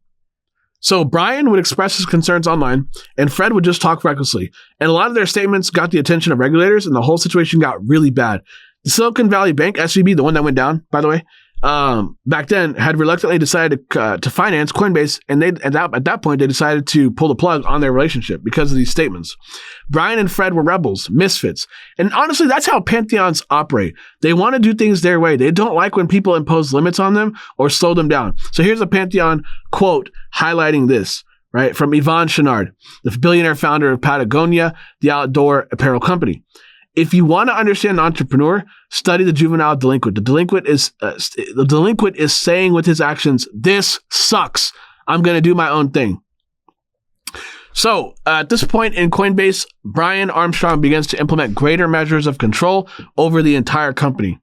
So Brian would express his concerns online, and Fred would just talk recklessly. And a lot of their statements got the attention of regulators, and the whole situation got really bad. The Silicon Valley Bank, SVB, the one that went down, by the way, back then had reluctantly decided to finance Coinbase, and at that point they decided to pull the plug on their relationship because of these statements. Brian and Fred were rebels, misfits, and honestly, that's how pantheons operate. They want to do things their way. They don't like when people impose limits on them or slow them down. So here's a pantheon quote highlighting this, right, from Yvon Chouinard, the billionaire founder of Patagonia, the outdoor apparel company. If you want to understand an entrepreneur, study the juvenile delinquent. The delinquent is saying with his actions, "This sucks. I'm going to do my own thing." So at this point in Coinbase, Brian Armstrong begins to implement greater measures of control over the entire company.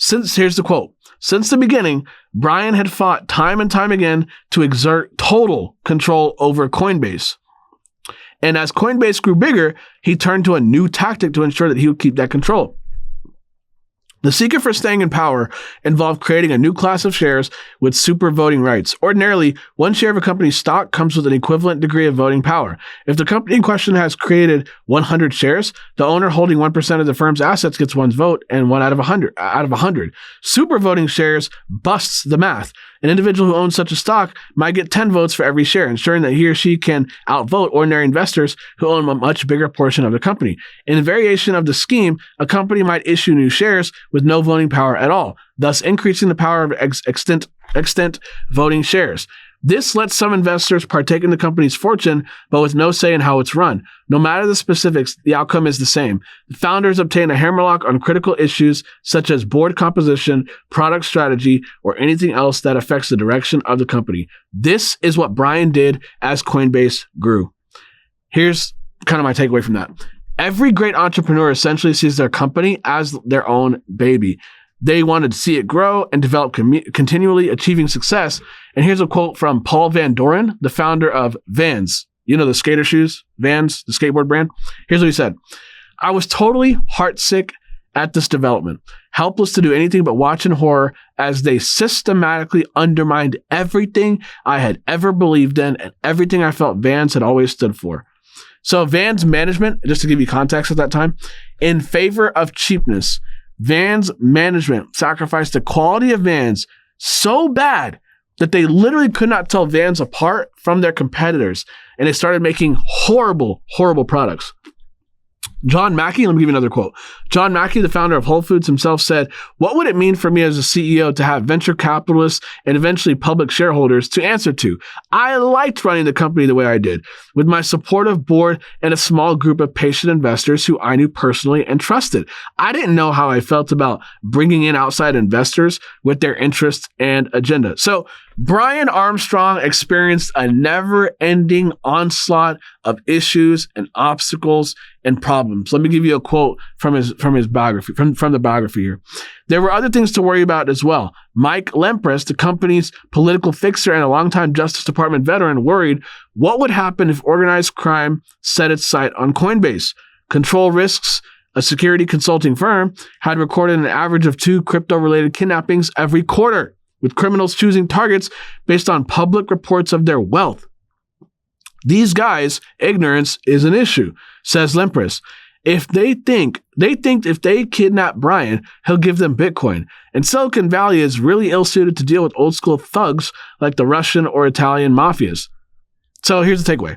Here's the quote. Since the beginning, Brian had fought time and time again to exert total control over Coinbase. And as Coinbase grew bigger, he turned to a new tactic to ensure that he would keep that control. The secret for staying in power involved creating a new class of shares with super voting rights. Ordinarily, one share of a company's stock comes with an equivalent degree of voting power. If the company in question has created 100 shares, the owner holding 1% of the firm's assets gets one's vote, and 1 out of 100. Super voting shares busts the math. An individual who owns such a stock might get 10 votes for every share, ensuring that he or she can outvote ordinary investors who own a much bigger portion of the company. In a variation of the scheme, a company might issue new shares with no voting power at all, thus increasing the power of extant voting shares. This lets some investors partake in the company's fortune, but with no say in how it's run. No matter the specifics, the outcome is the same. The founders obtain a hammerlock on critical issues such as board composition, product strategy, or anything else that affects the direction of the company. This is what Brian did as Coinbase grew. Here's kind of my takeaway from that. Every great entrepreneur essentially sees their company as their own baby. They wanted to see it grow and develop continually, achieving success. And here's a quote from Paul Van Doren, the founder of Vans. You know the skater shoes, Vans, the skateboard brand? Here's what he said. "I was totally heartsick at this development, helpless to do anything but watch in horror as they systematically undermined everything I had ever believed in and everything I felt Vans had always stood for." So Vans management, just to give you context at that time, in favor of cheapness, Vans management sacrificed the quality of Vans so bad that they literally could not tell Vans apart from their competitors, and they started making horrible, horrible products. John Mackey, let me give you another quote. John Mackey, the founder of Whole Foods himself, said, "What would it mean for me as a CEO to have venture capitalists and eventually public shareholders to answer to? I liked running the company the way I did, with my supportive board and a small group of patient investors who I knew personally and trusted. I didn't know how I felt about bringing in outside investors with their interests and agenda." So Brian Armstrong experienced a never-ending onslaught of issues and obstacles and problems. Let me give you a quote from his biography, from the biography here. "There were other things to worry about as well. Mike Lempress, the company's political fixer and a longtime Justice Department veteran, worried what would happen if organized crime set its sight on Coinbase. Control Risks, a security consulting firm, had recorded an average of 2 crypto-related kidnappings every quarter, with criminals choosing targets based on public reports of their wealth. These guys, ignorance is an issue," says Lempress. If they think if they kidnap Brian, he'll give them Bitcoin. And Silicon Valley is really ill-suited to deal with old school thugs like the Russian or Italian mafias." So here's the takeaway.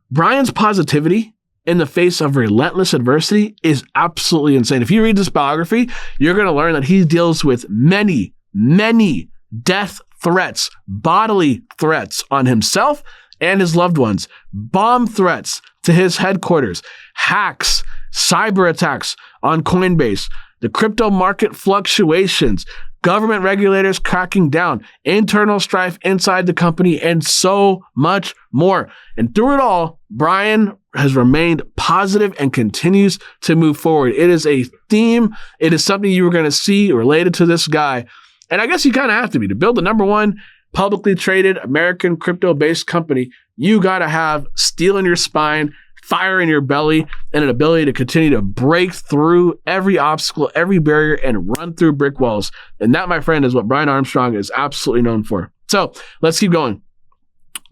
Brian's positivity in the face of relentless adversity is absolutely insane. If you read this biography, you're going to learn that he deals with many, many death threats, bodily threats on himself and his loved ones, bomb threats to his headquarters, hacks, cyber attacks on Coinbase, the crypto market fluctuations, government regulators cracking down, internal strife inside the company, and so much more. And through it all, Brian has remained positive and continues to move forward. It is a theme. It is something you are going to see related to this guy. And I guess you kind of have to be. To build the number one publicly traded American crypto-based company, you got to have steel in your spine, fire in your belly, and an ability to continue to break through every obstacle, every barrier, and run through brick walls. And that, my friend, is what Brian Armstrong is absolutely known for. So let's keep going.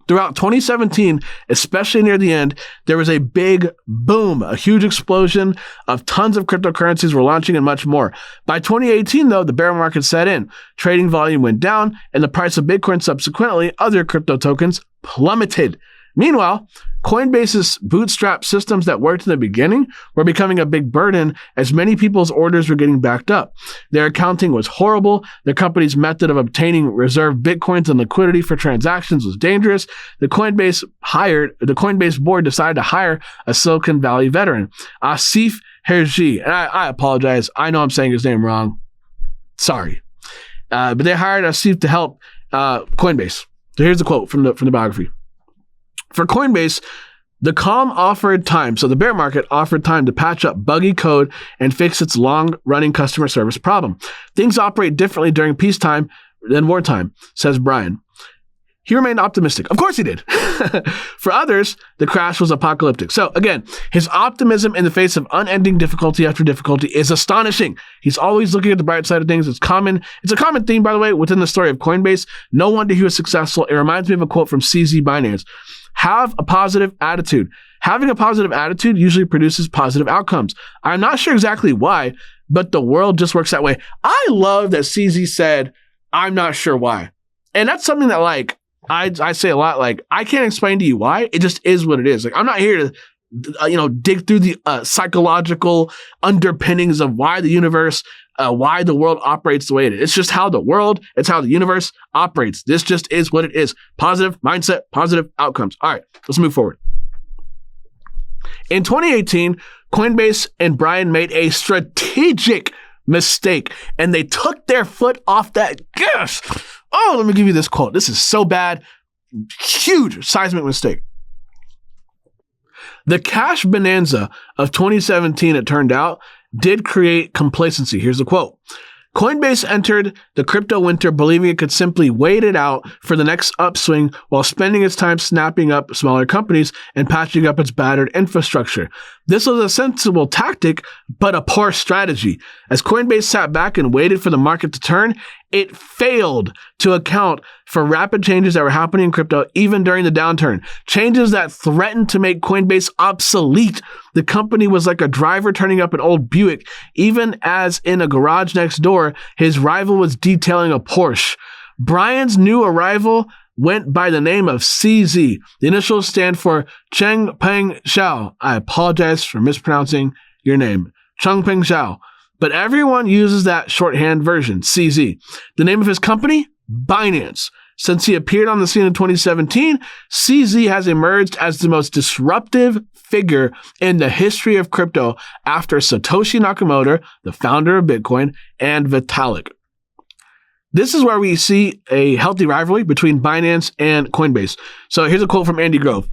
Throughout 2017, especially near the end, there was a big boom, a huge explosion of tons of cryptocurrencies were launching and much more. By 2018, though, the bear market set in. Trading volume went down, and the price of Bitcoin, subsequently other crypto tokens, plummeted. Meanwhile, Coinbase's bootstrap systems that worked in the beginning were becoming a big burden as many people's orders were getting backed up. Their accounting was horrible. The company's method of obtaining reserved Bitcoins and liquidity for transactions was dangerous. The Coinbase board decided to hire a Silicon Valley veteran, Asif Herji. And I apologize. I know I'm saying his name wrong. Sorry. But they hired Asif to help Coinbase. So here's the quote from the biography. For Coinbase, the calm offered time, so the bear market offered time to patch up buggy code and fix its long-running customer service problem. Things operate differently during peacetime than wartime, says Brian. He remained optimistic. Of course he did. For others, the crash was apocalyptic. So again, his optimism in the face of unending difficulty after difficulty is astonishing. He's always looking at the bright side of things. It's a common theme, by the way, within the story of Coinbase. No wonder he was successful. It reminds me of a quote from CZ Binance. Have a positive attitude. Having a positive attitude usually produces positive outcomes. I'm not sure exactly why, but the world just works that way. I love that CZ said, I'm not sure why. And that's something that, like, I say a lot, like, I can't explain to you why. It just is what it is. Like, I'm not here to, dig through the psychological underpinnings of why the universe, why the world operates the way it is. It's just how it's how the universe operates. This just is what it is. Positive mindset, positive outcomes. All right, let's move forward. In 2018, Coinbase and Brian made a strategic mistake, and they took their foot off that gas. Oh, let me give you this quote. This is so bad. Huge seismic mistake. The cash bonanza of 2017, it turned out, did create complacency. Here's the quote. Coinbase entered the crypto winter believing it could simply wait it out for the next upswing while spending its time snapping up smaller companies and patching up its battered infrastructure. This was a sensible tactic, but a poor strategy. As Coinbase sat back and waited for the market to turn, it failed to account for rapid changes that were happening in crypto even during the downturn. Changes that threatened to make Coinbase obsolete. The company was like a driver turning up an old Buick. Even as in a garage next door, his rival was detailing a Porsche. Brian's new arrival went by the name of CZ. The initials stand for Cheng Peng Xiao. I apologize for mispronouncing your name. Cheng Peng Xiao. But everyone uses that shorthand version, CZ. The name of his company? Binance. Since he appeared on the scene in 2017, CZ has emerged as the most disruptive figure in the history of crypto after Satoshi Nakamoto, the founder of Bitcoin, and Vitalik. This is where we see a healthy rivalry between Binance and Coinbase. So here's a quote from Andy Grove.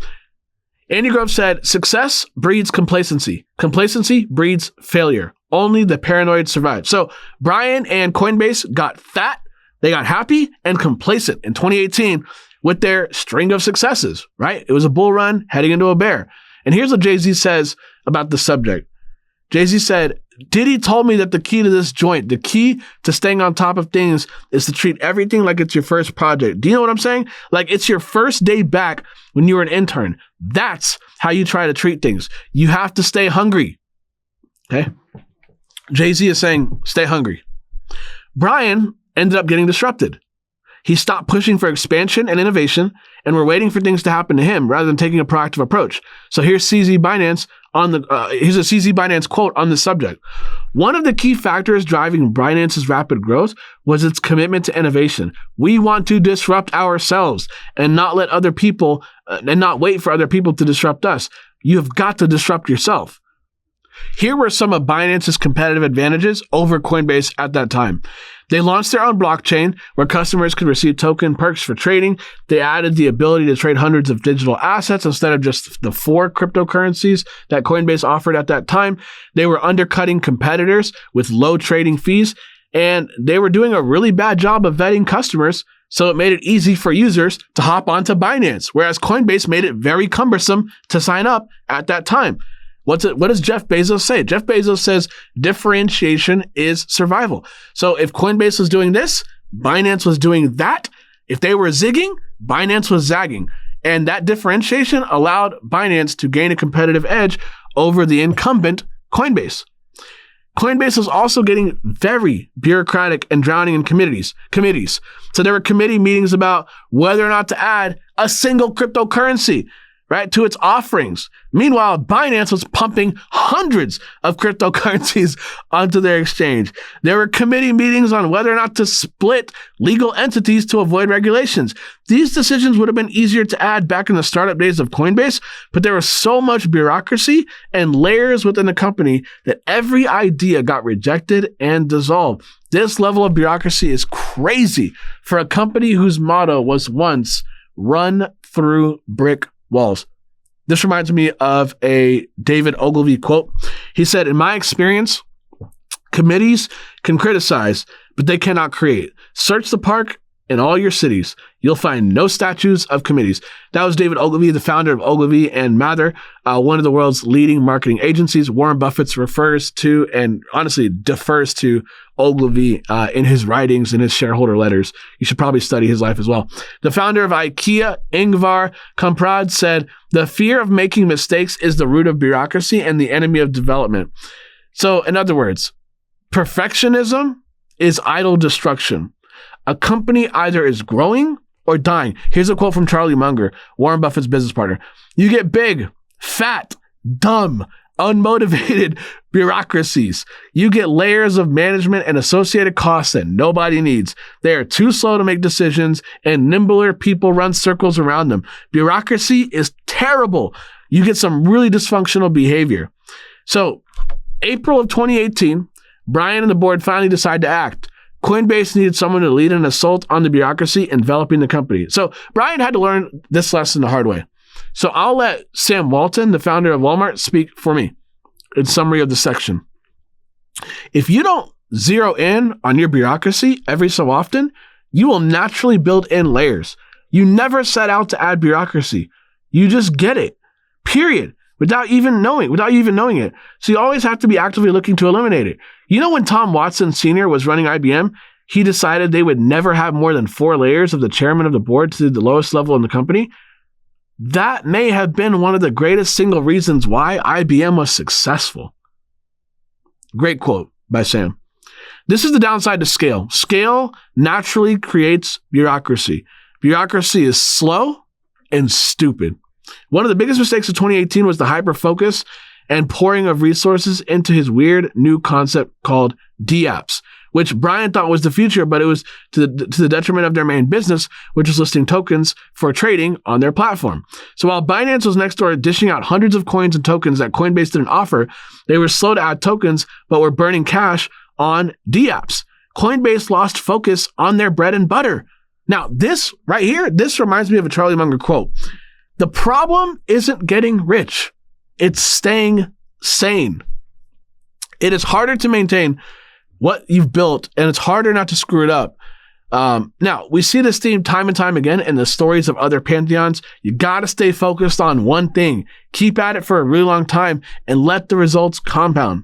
Andy Grove said, "Success breeds complacency. Complacency breeds failure. Only the paranoid survive." So Brian and Coinbase got fat, they got happy and complacent in 2018 with their string of successes, right? It was a bull run heading into a bear. And here's what Jay-Z says about the subject. Jay-Z said, "Diddy told me that the key to this joint, the key to staying on top of things is to treat everything like it's your first project." Do you know what I'm saying? Like it's your first day back when you were an intern. That's how you try to treat things. You have to stay hungry. Okay? Jay-Z is saying, stay hungry. Brian ended up getting disrupted. He stopped pushing for expansion and innovation, and we're waiting for things to happen to him rather than taking a proactive approach. So here's CZ Binance here's a CZ Binance quote on this subject. "One of the key factors driving Binance's rapid growth was its commitment to innovation. We want to disrupt ourselves and not let other people and not wait for other people to disrupt us. You've got to disrupt yourself." Here were some of Binance's competitive advantages over Coinbase at that time. They launched their own blockchain where customers could receive token perks for trading. They added the ability to trade hundreds of digital assets instead of just the 4 cryptocurrencies that Coinbase offered at that time. They were undercutting competitors with low trading fees, and they were doing a really bad job of vetting customers So it made it easy for users to hop onto Binance, whereas Coinbase made it very cumbersome to sign up at that time. What does Jeff Bezos say? Jeff Bezos says differentiation is survival. So if Coinbase was doing this, Binance was doing that. If they were zigging, Binance was zagging. And that differentiation allowed Binance to gain a competitive edge over the incumbent Coinbase. Coinbase was also getting very bureaucratic and drowning in committees. So there were committee meetings about whether or not to add a single cryptocurrency, right, to its offerings. Meanwhile, Binance was pumping hundreds of cryptocurrencies onto their exchange. There were committee meetings on whether or not to split legal entities to avoid regulations. These decisions would have been easier to add back in the startup days of Coinbase, but there was so much bureaucracy and layers within the company that every idea got rejected and dissolved. This level of bureaucracy is crazy for a company whose motto was once run through brick walls. This reminds me of a David Ogilvy quote. He said, "In my experience, committees can criticize, but they cannot create. Search the park in all your cities. You'll find no statues of committees." That was David Ogilvy, the founder of Ogilvy and Mather, one of the world's leading marketing agencies. Warren Buffett refers to and honestly defers to Ogilvy in his writings and his shareholder letters. You should probably study his life as well. The founder of IKEA, Ingvar Kamprad, said, "The fear of making mistakes is the root of bureaucracy and the enemy of development." So, in other words, perfectionism is idle destruction. A company either is growing or dying. Here's a quote from Charlie Munger, Warren Buffett's business partner. "You get big, fat, dumb, unmotivated bureaucracies. You get layers of management and associated costs that nobody needs. They are too slow to make decisions, and nimbler people run circles around them. Bureaucracy is terrible. You get some really dysfunctional behavior." So, April of 2018, Brian and the board finally decide to act. Coinbase needed someone to lead an assault on the bureaucracy enveloping the company. So Brian had to learn this lesson the hard way. So I'll let Sam Walton, the founder of Walmart, speak for me in summary of the section. If you don't zero in on your bureaucracy every so often, you will naturally build in layers. You never set out to add bureaucracy. You just get it, period, without you even knowing it. So you always have to be actively looking to eliminate it. You know, when Tom Watson Sr. was running IBM, he decided they would never have more than 4 layers of the chairman of the board to the lowest level in the company. That may have been one of the greatest single reasons why IBM was successful. Great quote by Sam. This is the downside to scale. Scale naturally creates bureaucracy. Bureaucracy is slow and stupid. One of the biggest mistakes of 2018 was the hyper-focus and pouring of resources into his weird new concept called dApps, which Brian thought was the future, but it was to the detriment of their main business, which is listing tokens for trading on their platform. So while Binance was next door dishing out hundreds of coins and tokens that Coinbase didn't offer, they were slow to add tokens, but were burning cash on dApps. Coinbase lost focus on their bread and butter. Now, this right here, this reminds me of a Charlie Munger quote. "The problem isn't getting rich. It's staying sane. It is harder to maintain what you've built, and it's harder not to screw it up." Now, we see this theme time and time again in the stories of other pantheons. You got to stay focused on one thing. Keep at it for a really long time and let the results compound.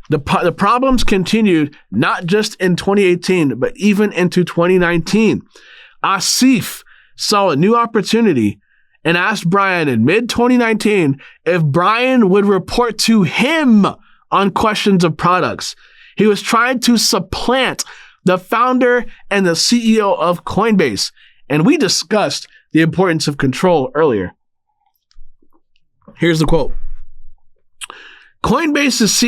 The problems continued not just in 2018, but even into 2019. Asif saw a new opportunity and asked Brian in mid-2019 if Brian would report to him on questions of products. He was trying to supplant the founder and the CEO of Coinbase, and we discussed the importance of control earlier. Here's the quote. Coinbase's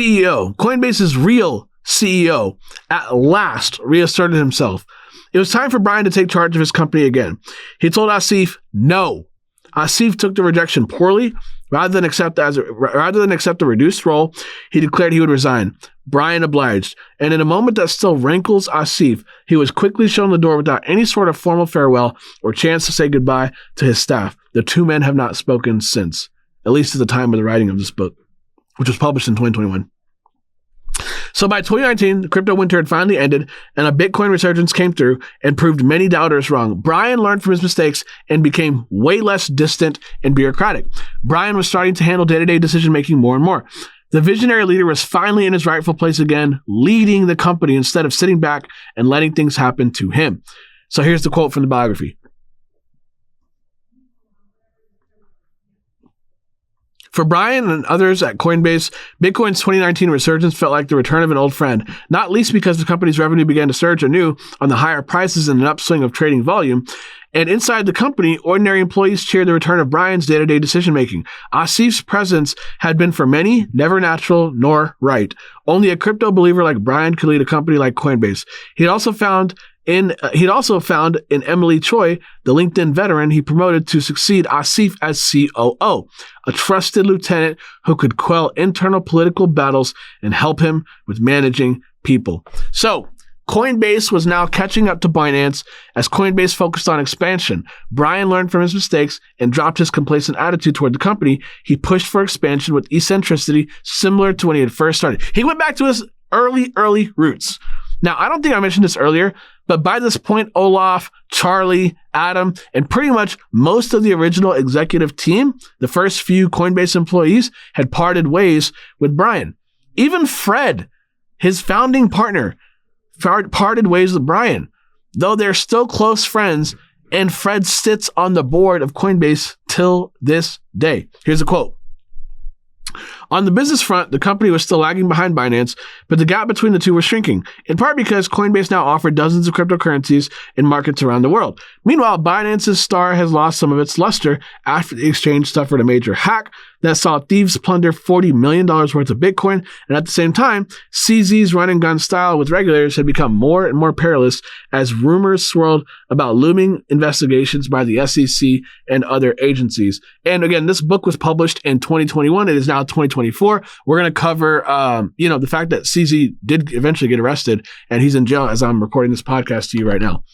real CEO, at last reasserted himself. It was time for Brian to take charge of his company again. He told Asif no. Asif took the rejection poorly. Rather than accept a reduced role, he declared he would resign. Brian obliged, and in a moment that still rankles Asif, he was quickly shown the door without any sort of formal farewell or chance to say goodbye to his staff. The two men have not spoken since, at least at the time of the writing of this book, which was published in 2021. So by 2019, the crypto winter had finally ended and a Bitcoin resurgence came through and proved many doubters wrong. Brian learned from his mistakes and became way less distant and bureaucratic. Brian was starting to handle day-to-day decision-making more and more. The visionary leader was finally in his rightful place again, leading the company instead of sitting back and letting things happen to him. So here's the quote from the biography. For Brian and others at Coinbase, Bitcoin's 2019 resurgence felt like the return of an old friend, not least because the company's revenue began to surge anew on the higher prices and an upswing of trading volume. And inside the company, ordinary employees cheered the return of Brian's day-to-day decision-making. Asif's presence had been for many never natural nor right. Only a crypto believer like Brian could lead a company like Coinbase. He'd also found in Emily Choi, the LinkedIn veteran he promoted to succeed Asif as COO, a trusted lieutenant who could quell internal political battles and help him with managing people. So, Coinbase was now catching up to Binance as Coinbase focused on expansion. Brian learned from his mistakes and dropped his complacent attitude toward the company. He pushed for expansion with eccentricity similar to when he had first started. He went back to his early roots. Now, I don't think I mentioned this earlier, but by this point, Olaf, Charlie, Adam, and pretty much most of the original executive team, the first few Coinbase employees, had parted ways with Brian. Even Fred, his founding partner, parted ways with Brian, though they're still close friends, and Fred sits on the board of Coinbase till this day. Here's a quote. On the business front, the company was still lagging behind Binance, but the gap between the two was shrinking, in part because Coinbase now offered dozens of cryptocurrencies in markets around the world. Meanwhile, Binance's star has lost some of its luster after the exchange suffered a major hack that saw thieves plunder $40 million worth of Bitcoin, and at the same time, CZ's run-and-gun style with regulators had become more and more perilous as rumors swirled about looming investigations by the SEC and other agencies. And again, this book was published in 2021. It is now 2024. We're going to cover, the fact that CZ did eventually get arrested, and he's in jail as I'm recording this podcast to you right now.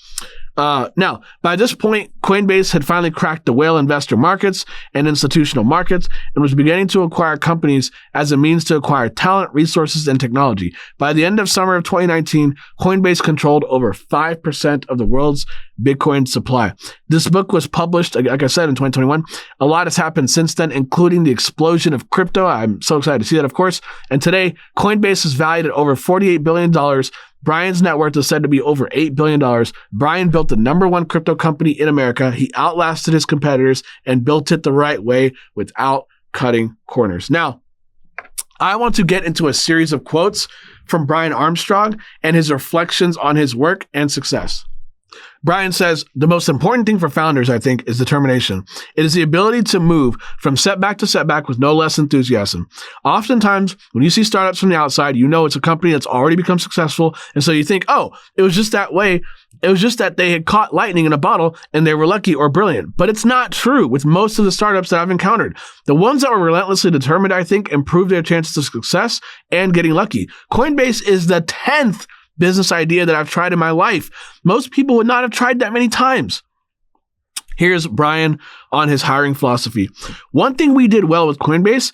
Now, by this point, Coinbase had finally cracked the whale investor markets and institutional markets and was beginning to acquire companies as a means to acquire talent, resources, and technology. By the end of summer of 2019, Coinbase controlled over 5% of the world's Bitcoin supply. This book was published, like I said, in 2021. A lot has happened since then, including the explosion of crypto. I'm so excited to see that, of course. And today, Coinbase is valued at over $48 billion. Brian's net worth is said to be over $8 billion. Brian built the #1 crypto company in America. He outlasted his competitors and built it the right way without cutting corners. Now, I want to get into a series of quotes from Brian Armstrong and his reflections on his work and success. Brian says, the most important thing for founders, I think, is determination. It is the ability to move from setback to setback with no less enthusiasm. Oftentimes, when you see startups from the outside, you know it's a company that's already become successful. And so you think, oh, it was just that way. It was just that they had caught lightning in a bottle and they were lucky or brilliant. But it's not true with most of the startups that I've encountered. The ones that were relentlessly determined, I think, improved their chances of success and getting lucky. Coinbase is the 10th business idea that I've tried in my life. Most people would not have tried that many times. Here's Brian on his hiring philosophy. One thing we did well with Coinbase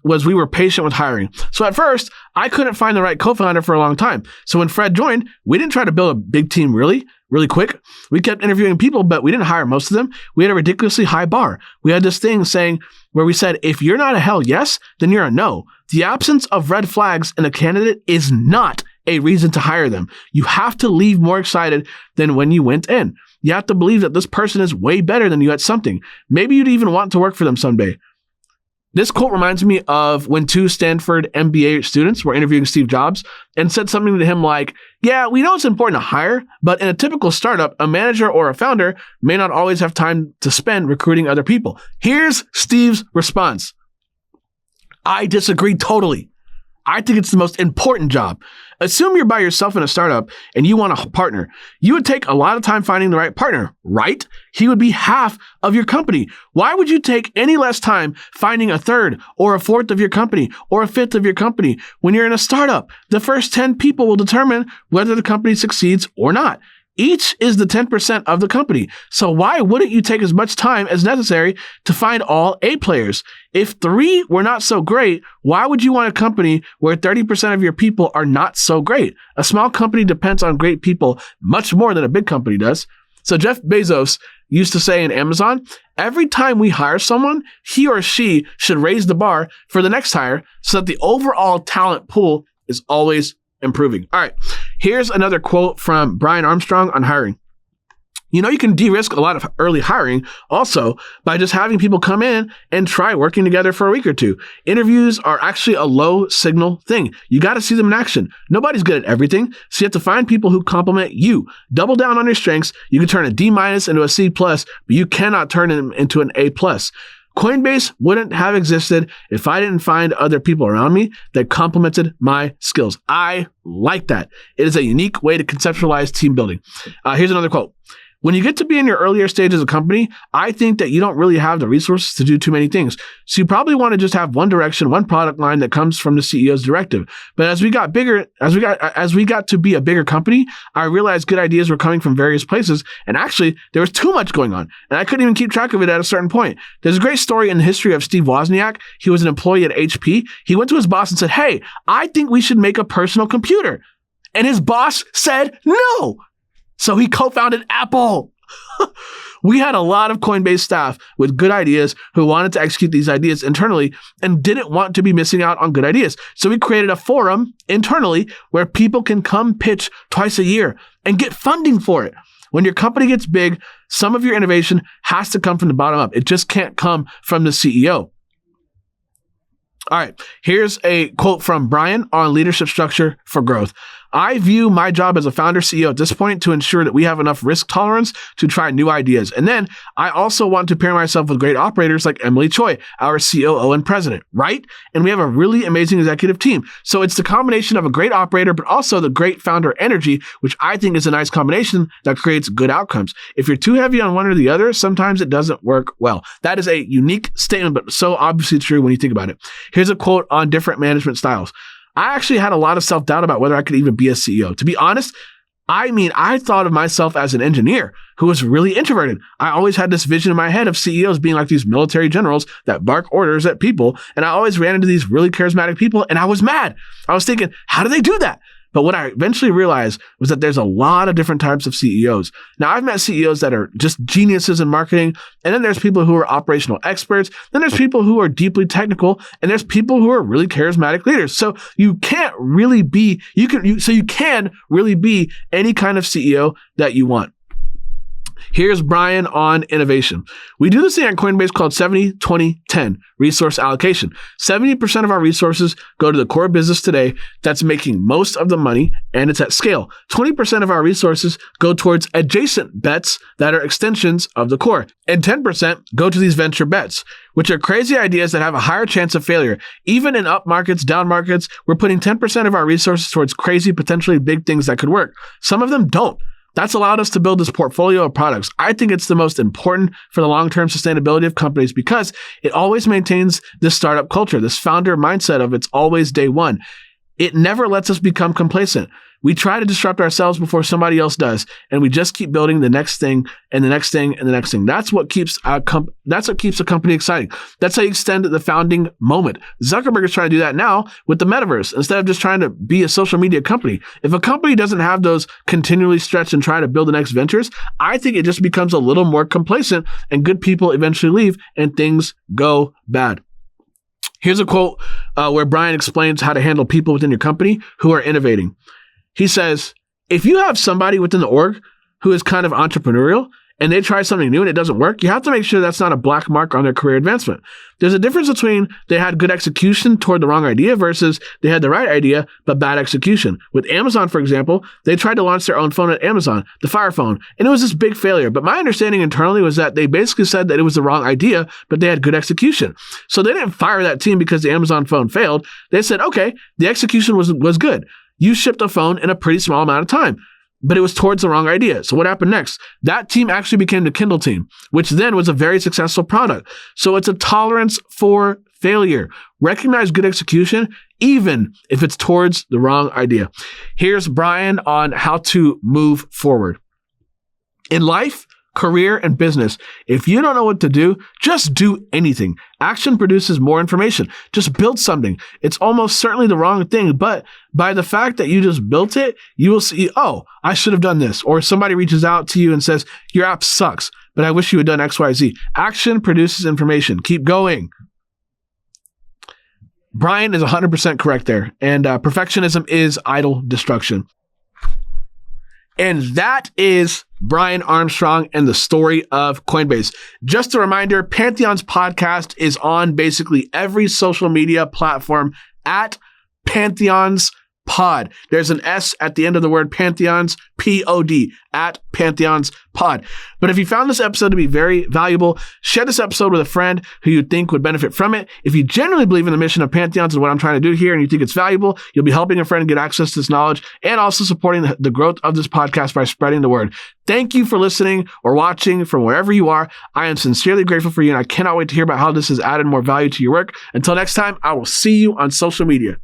was we were patient with hiring. So at first, I couldn't find the right co-founder for a long time. So when Fred joined, we didn't try to build a big team really quick. We kept interviewing people, but we didn't hire most of them. We had a ridiculously high bar. We had this thing saying where we said, if you're not a hell yes, then you're a no. The absence of red flags in a candidate is not a reason to hire them. You have to leave more excited than when you went in. You have to believe that this person is way better than you at something. Maybe you'd even want to work for them someday. This quote reminds me of when 2 Stanford MBA students were interviewing Steve Jobs and said something to him like, yeah, we know it's important to hire, but in a typical startup, a manager or a founder may not always have time to spend recruiting other people. Here's Steve's response. I disagree totally. I think it's the most important job. Assume you're by yourself in a startup and you want a partner. You would take a lot of time finding the right partner, right? He would be half of your company. Why would you take any less time finding a third or a fourth of your company or a fifth of your company? When you're in a startup, the first 10 people will determine whether the company succeeds or not. Each is the 10% of the company. So why wouldn't you take as much time as necessary to find all A players? If 3 were not so great, why would you want a company where 30% of your people are not so great? A small company depends on great people much more than a big company does. So Jeff Bezos used to say in Amazon, every time we hire someone, he or she should raise the bar for the next hire so that the overall talent pool is always improving. All right, here's another quote from Brian Armstrong on hiring. You know, you can de-risk a lot of early hiring also by just having people come in and try working together for a week or two. Interviews are actually a low signal thing. You got to see them in action. Nobody's good at everything, so you have to find people who complement you. Double down on your strengths. You can turn a D- into a C+, but you cannot turn them into an A+. Coinbase wouldn't have existed if I didn't find other people around me that complemented my skills. I like that. It is a unique way to conceptualize team building. Here's another quote. When you get to be in your earlier stages of a company, I think that you don't really have the resources to do too many things. So you probably want to just have one direction, one product line that comes from the CEO's directive. But as we got to be a bigger company, I realized good ideas were coming from various places. And actually, there was too much going on. And I couldn't even keep track of it at a certain point. There's a great story in the history of Steve Wozniak. He was an employee at HP. He went to his boss and said, hey, I think we should make a personal computer. And his boss said no. So he co-founded Apple. We had a lot of Coinbase staff with good ideas who wanted to execute these ideas internally and didn't want to be missing out on good ideas. So we created a forum internally where people can come pitch twice a year and get funding for it. When your company gets big, some of your innovation has to come from the bottom up. It just can't come from the CEO. All right, here's a quote from Brian on leadership structure for growth. I view my job as a founder CEO at this point to ensure that we have enough risk tolerance to try new ideas. And then I also want to pair myself with great operators like Emily Choi, our COO and president, right? And we have a really amazing executive team. So it's the combination of a great operator, but also the great founder energy, which I think is a nice combination that creates good outcomes. If you're too heavy on one or the other, sometimes it doesn't work well. That is a unique statement, but so obviously true when you think about it. Here's a quote on different management styles. I actually had a lot of self-doubt about whether I could even be a CEO. To be honest, I thought of myself as an engineer who was really introverted. I always had this vision in my head of CEOs being like these military generals that bark orders at people. And I always ran into these really charismatic people and I was mad. I was thinking, how do they do that? But what I eventually realized was that there's a lot of different types of CEOs. Now, I've met CEOs that are just geniuses in marketing, and then there's people who are operational experts, then there's people who are deeply technical, and there's people who are really charismatic leaders. So you can really be any kind of CEO that you want. Here's Brian on innovation. We do this thing at Coinbase called 70-20-10 resource allocation. 70% of our resources go to the core business today that's making most of the money and it's at scale. 20% of our resources go towards adjacent bets that are extensions of the core. And 10% go to these venture bets, which are crazy ideas that have a higher chance of failure. Even in up markets, down markets, we're putting 10% of our resources towards crazy, potentially big things that could work. Some of them don't. That's allowed us to build this portfolio of products. I think it's the most important for the long-term sustainability of companies because it always maintains this startup culture, this founder mindset of it's always day one. It never lets us become complacent. We try to disrupt ourselves before somebody else does, and we just keep building the next thing and the next thing and the next thing. That's what keeps a company exciting. That's how you extend the founding moment. Zuckerberg is trying to do that now with the metaverse instead of just trying to be a social media company. If a company doesn't have those continually stretch and try to build the next ventures, I think it just becomes a little more complacent and good people eventually leave and things go bad. Here's a quote where Brian explains how to handle people within your company who are innovating. He says, if you have somebody within the org who is kind of entrepreneurial and they try something new and it doesn't work, you have to make sure that's not a black mark on their career advancement. There's a difference between they had good execution toward the wrong idea versus they had the right idea but bad execution. With Amazon, for example, they tried to launch their own phone at Amazon, the Fire Phone, and it was this big failure. But my understanding internally was that they basically said that it was the wrong idea, but they had good execution. So they didn't fire that team because the Amazon phone failed. They said, okay, the execution was good. You shipped a phone in a pretty small amount of time, but it was towards the wrong idea. So what happened next? That team actually became the Kindle team, which then was a very successful product. So it's a tolerance for failure. Recognize good execution, even if it's towards the wrong idea. Here's Brian on how to move forward. In life, career, and business, if you don't know what to do, just do anything. Action produces more information. Just build something. It's almost certainly the wrong thing, but by the fact that you just built it, you will see, oh, I should have done this. Or somebody reaches out to you and says, your app sucks, but I wish you had done X, Y, Z. Action produces information. Keep going. Brian is 100% correct there. And perfectionism is idle destruction. And that is Brian Armstrong and the story of Coinbase. Just a reminder, Pantheon's podcast is on basically every social media platform at Pantheon's Pod. There's an S at the end of the word Pantheon's, P-O-D, at Pantheon's Pod. But if you found this episode to be very valuable, share this episode with a friend who you think would benefit from it. If you genuinely believe in the mission of Pantheons and what I'm trying to do here and you think it's valuable, you'll be helping a friend get access to this knowledge and also supporting the growth of this podcast by spreading the word. Thank you for listening or watching from wherever you are. I am sincerely grateful for you, and I cannot wait to hear about how this has added more value to your work. Until next time, I will see you on social media.